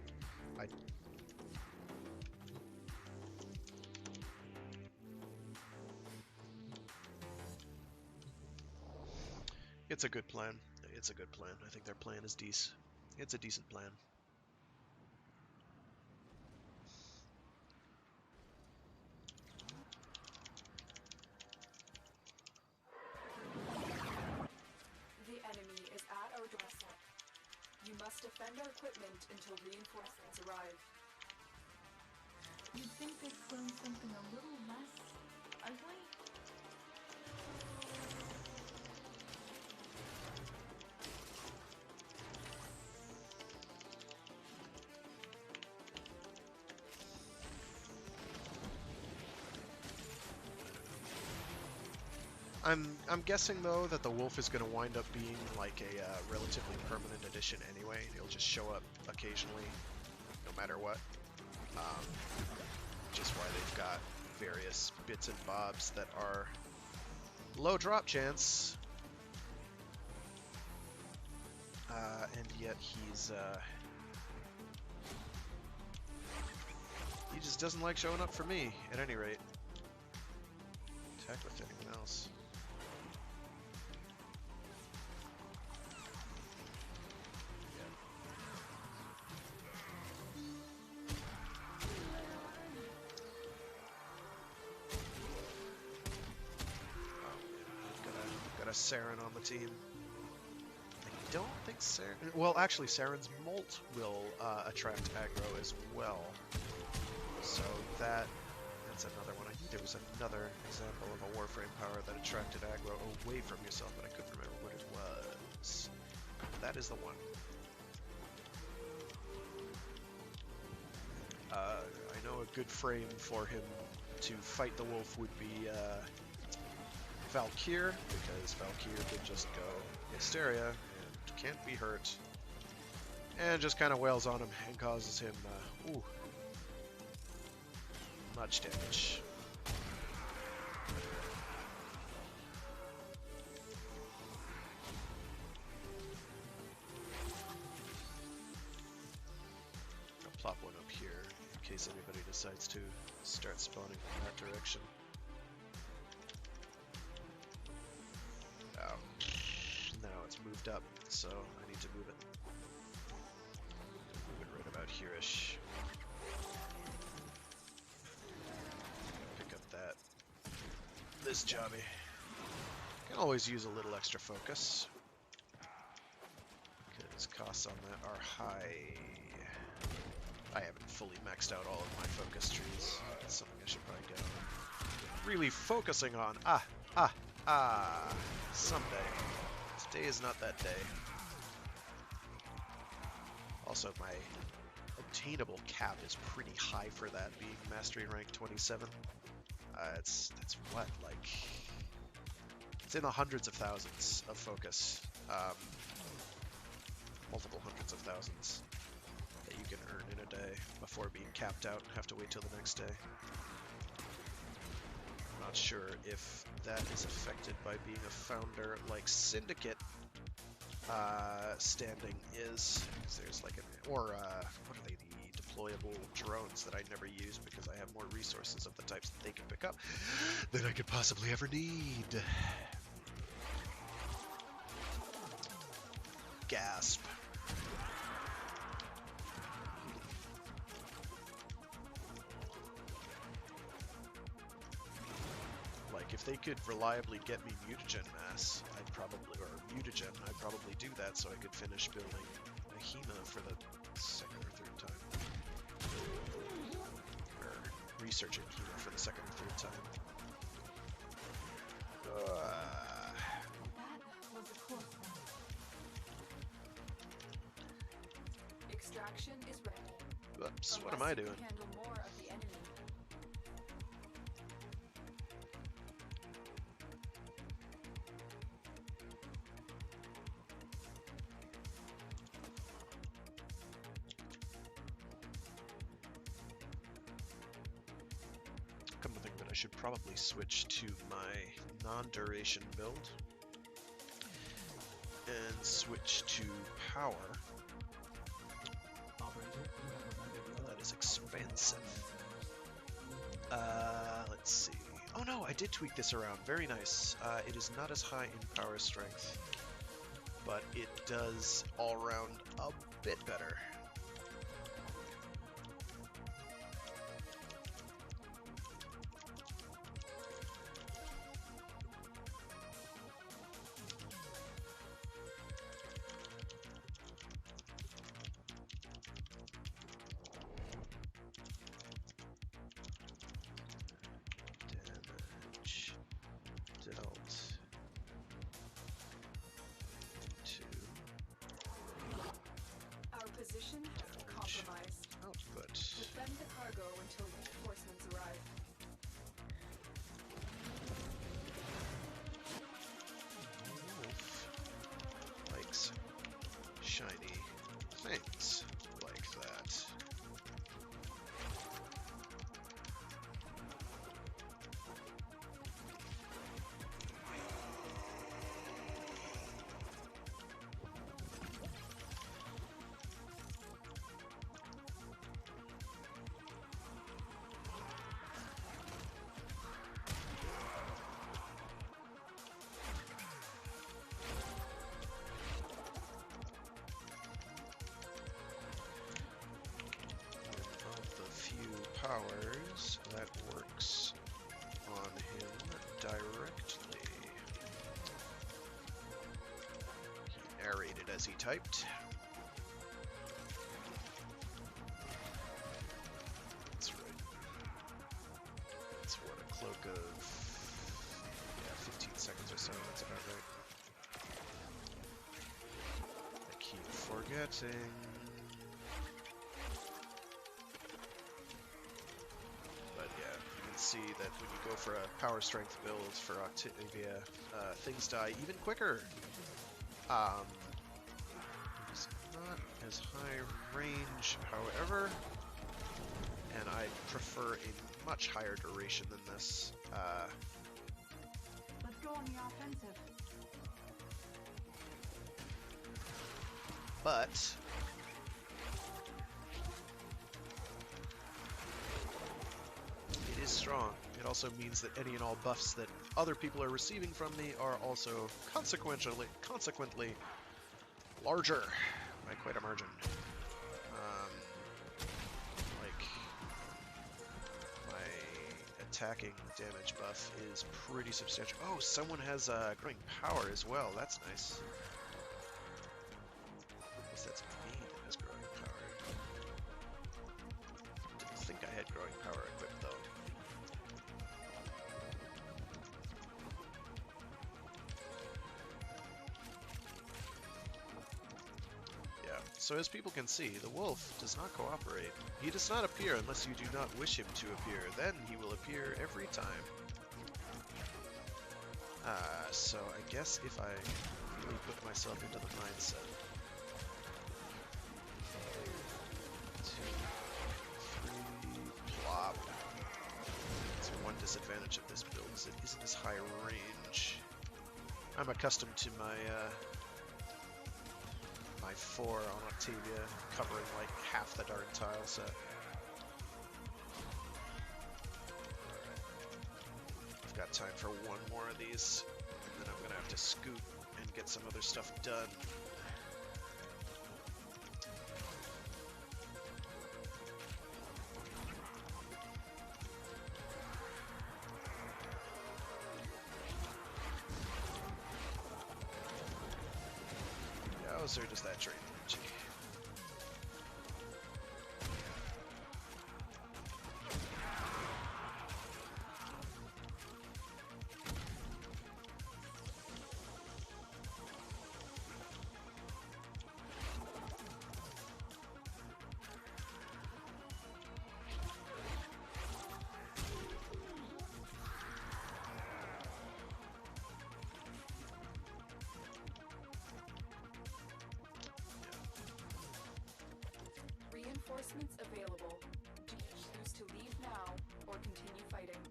It's a good plan. It's a good plan. I think their plan is decent. It's a decent plan. The enemy is at our doorstep. You must defend our equipment until reinforcements arrive. You'd think they'd clone something a little less ugly? I'm guessing though that the wolf is going to wind up being like a relatively permanent addition anyway. He'll just show up occasionally, no matter what. Which is why they've got various bits and bobs that are low drop chance. And yet he just doesn't like showing up for me, at any rate. Attack with anyone else. Got a Saren on the team. I don't think Saren... Well, actually, Saren's Molt will attract aggro as well. So that's another one. I knew there was another example of a Warframe power that attracted aggro away from yourself, but I couldn't remember what it was. That is the one. I know a good frame for him to fight the wolf would be Valkyr, because Valkyr can just go Hysteria and can't be hurt. And just kind of wails on him and causes him much damage. I'll plop one up here in case anybody decides to start spawning in that direction. Oh. Now it's moved up, so I need to move it. Move it right about here-ish. Pick up that. This jobby. Can always use a little extra focus, because costs on that are high. I haven't fully maxed out all of my focus trees. That's something I should probably get on. Really focusing on. Someday. Today is not that day. Also, my obtainable cap is pretty high for that, being mastery rank 27. That's what, like... It's in the hundreds of thousands of focus. Multiple hundreds of thousands that you can earn in a day before being capped out and have to wait till the next day. I'm not sure if that is affected by being a founder like Syndicate standing is. There's like what are they, the deployable drones that I never use because I have more resources of the types that they can pick up than I could possibly ever need. Gasp. Like, if they could reliably get me mutagen mass, I'd probably do that so I could finish building a Hema for the second or third time. Or researching Hema for the second or third time. That was a close one. Extraction is ready. Whoops, what am Unless I you doing? can handle more of the enemy. Come to think of it, I should probably switch to my non-duration build and switch to power. That is expensive. Let's see. Oh no, I did tweak this around. Very nice. It is not as high in power strength, but it does all round a bit better. Position has been compromised. Output. Defend the cargo until reinforcements arrive. Wolf likes shiny things like that. powers, that works on him directly. He narrated as he typed. That's right. That's what, a cloak of, yeah, 15 seconds or so, that's about right. I keep forgetting. But yeah, you can see that when you go for a power strength build for Octavia, things die even quicker. It's not as high range, however, and I prefer a much higher duration than this. Let's go on the offensive. But it is strong. It also means that any and all buffs that other people are receiving from me are also consequently larger by quite a margin. Like my attacking damage buff is pretty substantial. Oh, someone has growing power as well. That's nice. I guess that's me that has growing power. Didn't think I had growing power equipped though. So as people can see, the wolf does not cooperate. He does not appear unless you do not wish him to appear. Then he will appear every time. So I guess if I really put myself into the mindset. 2, 3, plop. That's one disadvantage of this build, is it isn't as high range. I'm accustomed to my 4 on Octavia, covering like half the darn tile set. Alright. I've got time for one more of these, and then I'm gonna have to scoot and get some other stuff done. Or does that drain energy? Reinforcements available. Do you choose to leave now or continue fighting?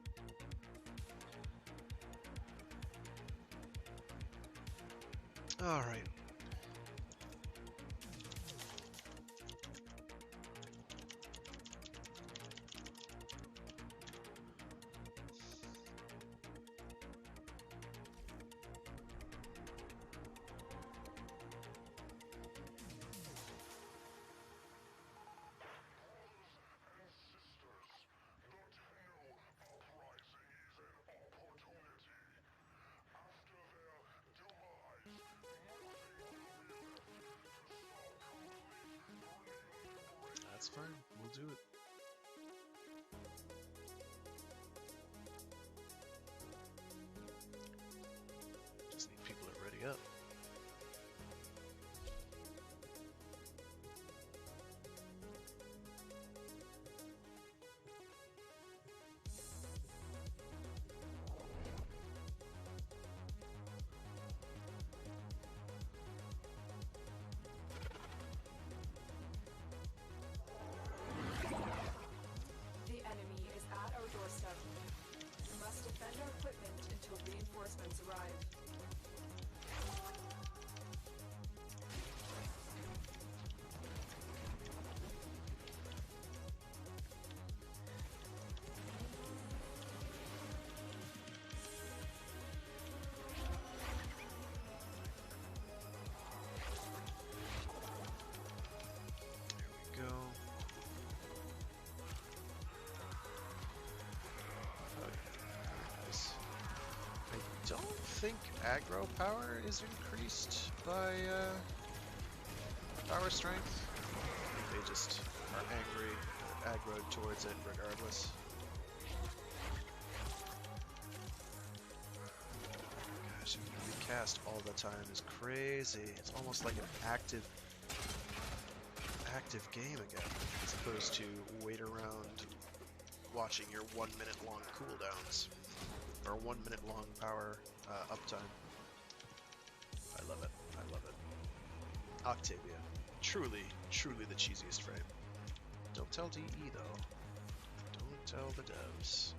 All right. That's fine. We'll do it. Just need people to ready up. think aggro power is increased by power strength. I think they just are angry or aggroed towards it regardless. Gosh, recast all the time is crazy. It's almost like an active game again, as opposed to wait around watching your 1 minute long cooldowns or 1 minute long power uptime. I love it. I love it. Octavia, truly the cheesiest frame. Don't tell DE though. Don't tell the devs.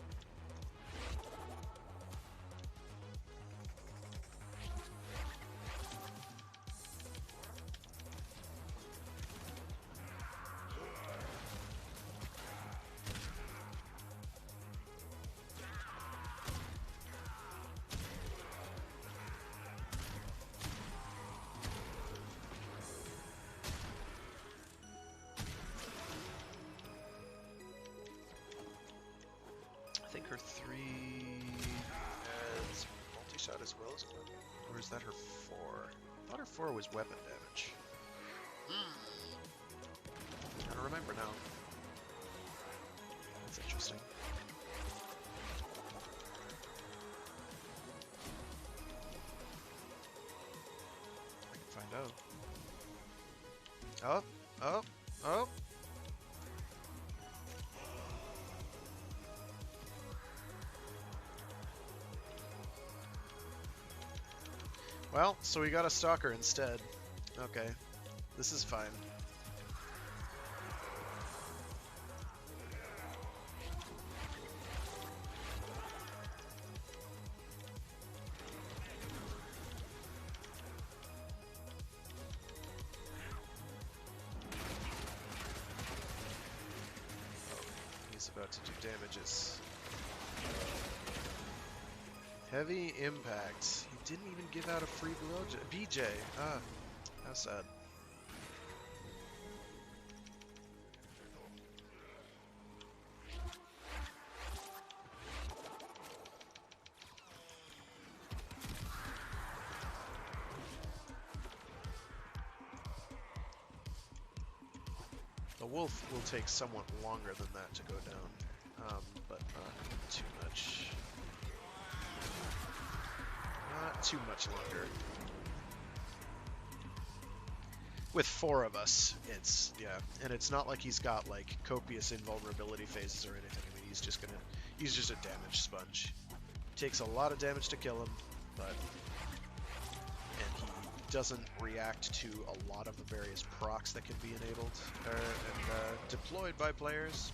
I think her 3 has multi-shot as well as weapon. Or is that her 4? I thought her 4 was weapon damage. I don't remember now. That's interesting. I can find out. Oh! Well, so we got a stalker instead. Okay, this is fine. Oh, he's about to do damages. Heavy impact. He didn't even give out a free BJ. Ah, how sad. The wolf will take somewhat longer than that to go down, but not too much. Not too much longer. With 4 of us, it's, yeah, and it's not like he's got like copious invulnerability phases or anything. I mean, he's just a damage sponge. Takes a lot of damage to kill him, and he doesn't react to a lot of the various procs that can be enabled and deployed by players.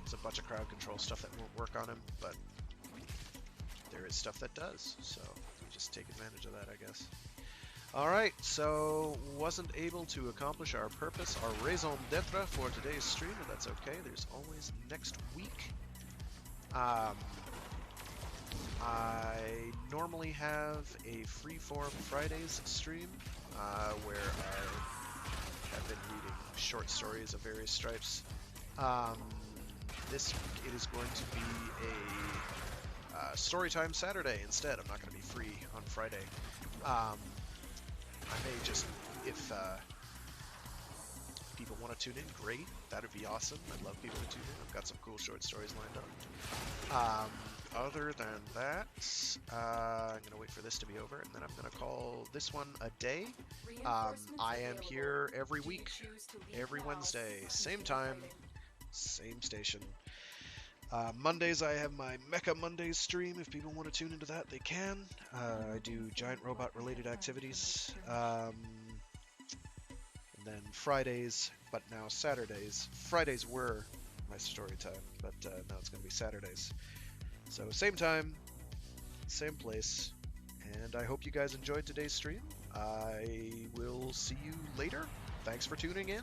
There's a bunch of crowd control stuff that won't work on him, but there is stuff that does, so we just take advantage of that, I guess. Alright, so wasn't able to accomplish our purpose, our raison d'etre for today's stream, and that's okay. There's always next week. I normally have a freeform Fridays stream where I have been reading short stories of various stripes. This week it is going to be a Storytime Saturday instead. I'm not going to be free on Friday. I may just, if people want to tune in, great. That would be awesome. I'd love people to tune in. I've got some cool short stories lined up. Other than that, I'm going to wait for this to be over, and then I'm going to call this one a day. I am here every week, every Wednesday, same time, same station. Mondays I have my Mecha Mondays stream. If people want to tune into that, they can. I do giant robot related activities. And then Fridays, but now Saturdays. Fridays were my story time, but now it's going to be Saturdays. So same time, same place, and I hope you guys enjoyed today's stream. I will see you later. Thanks for tuning in.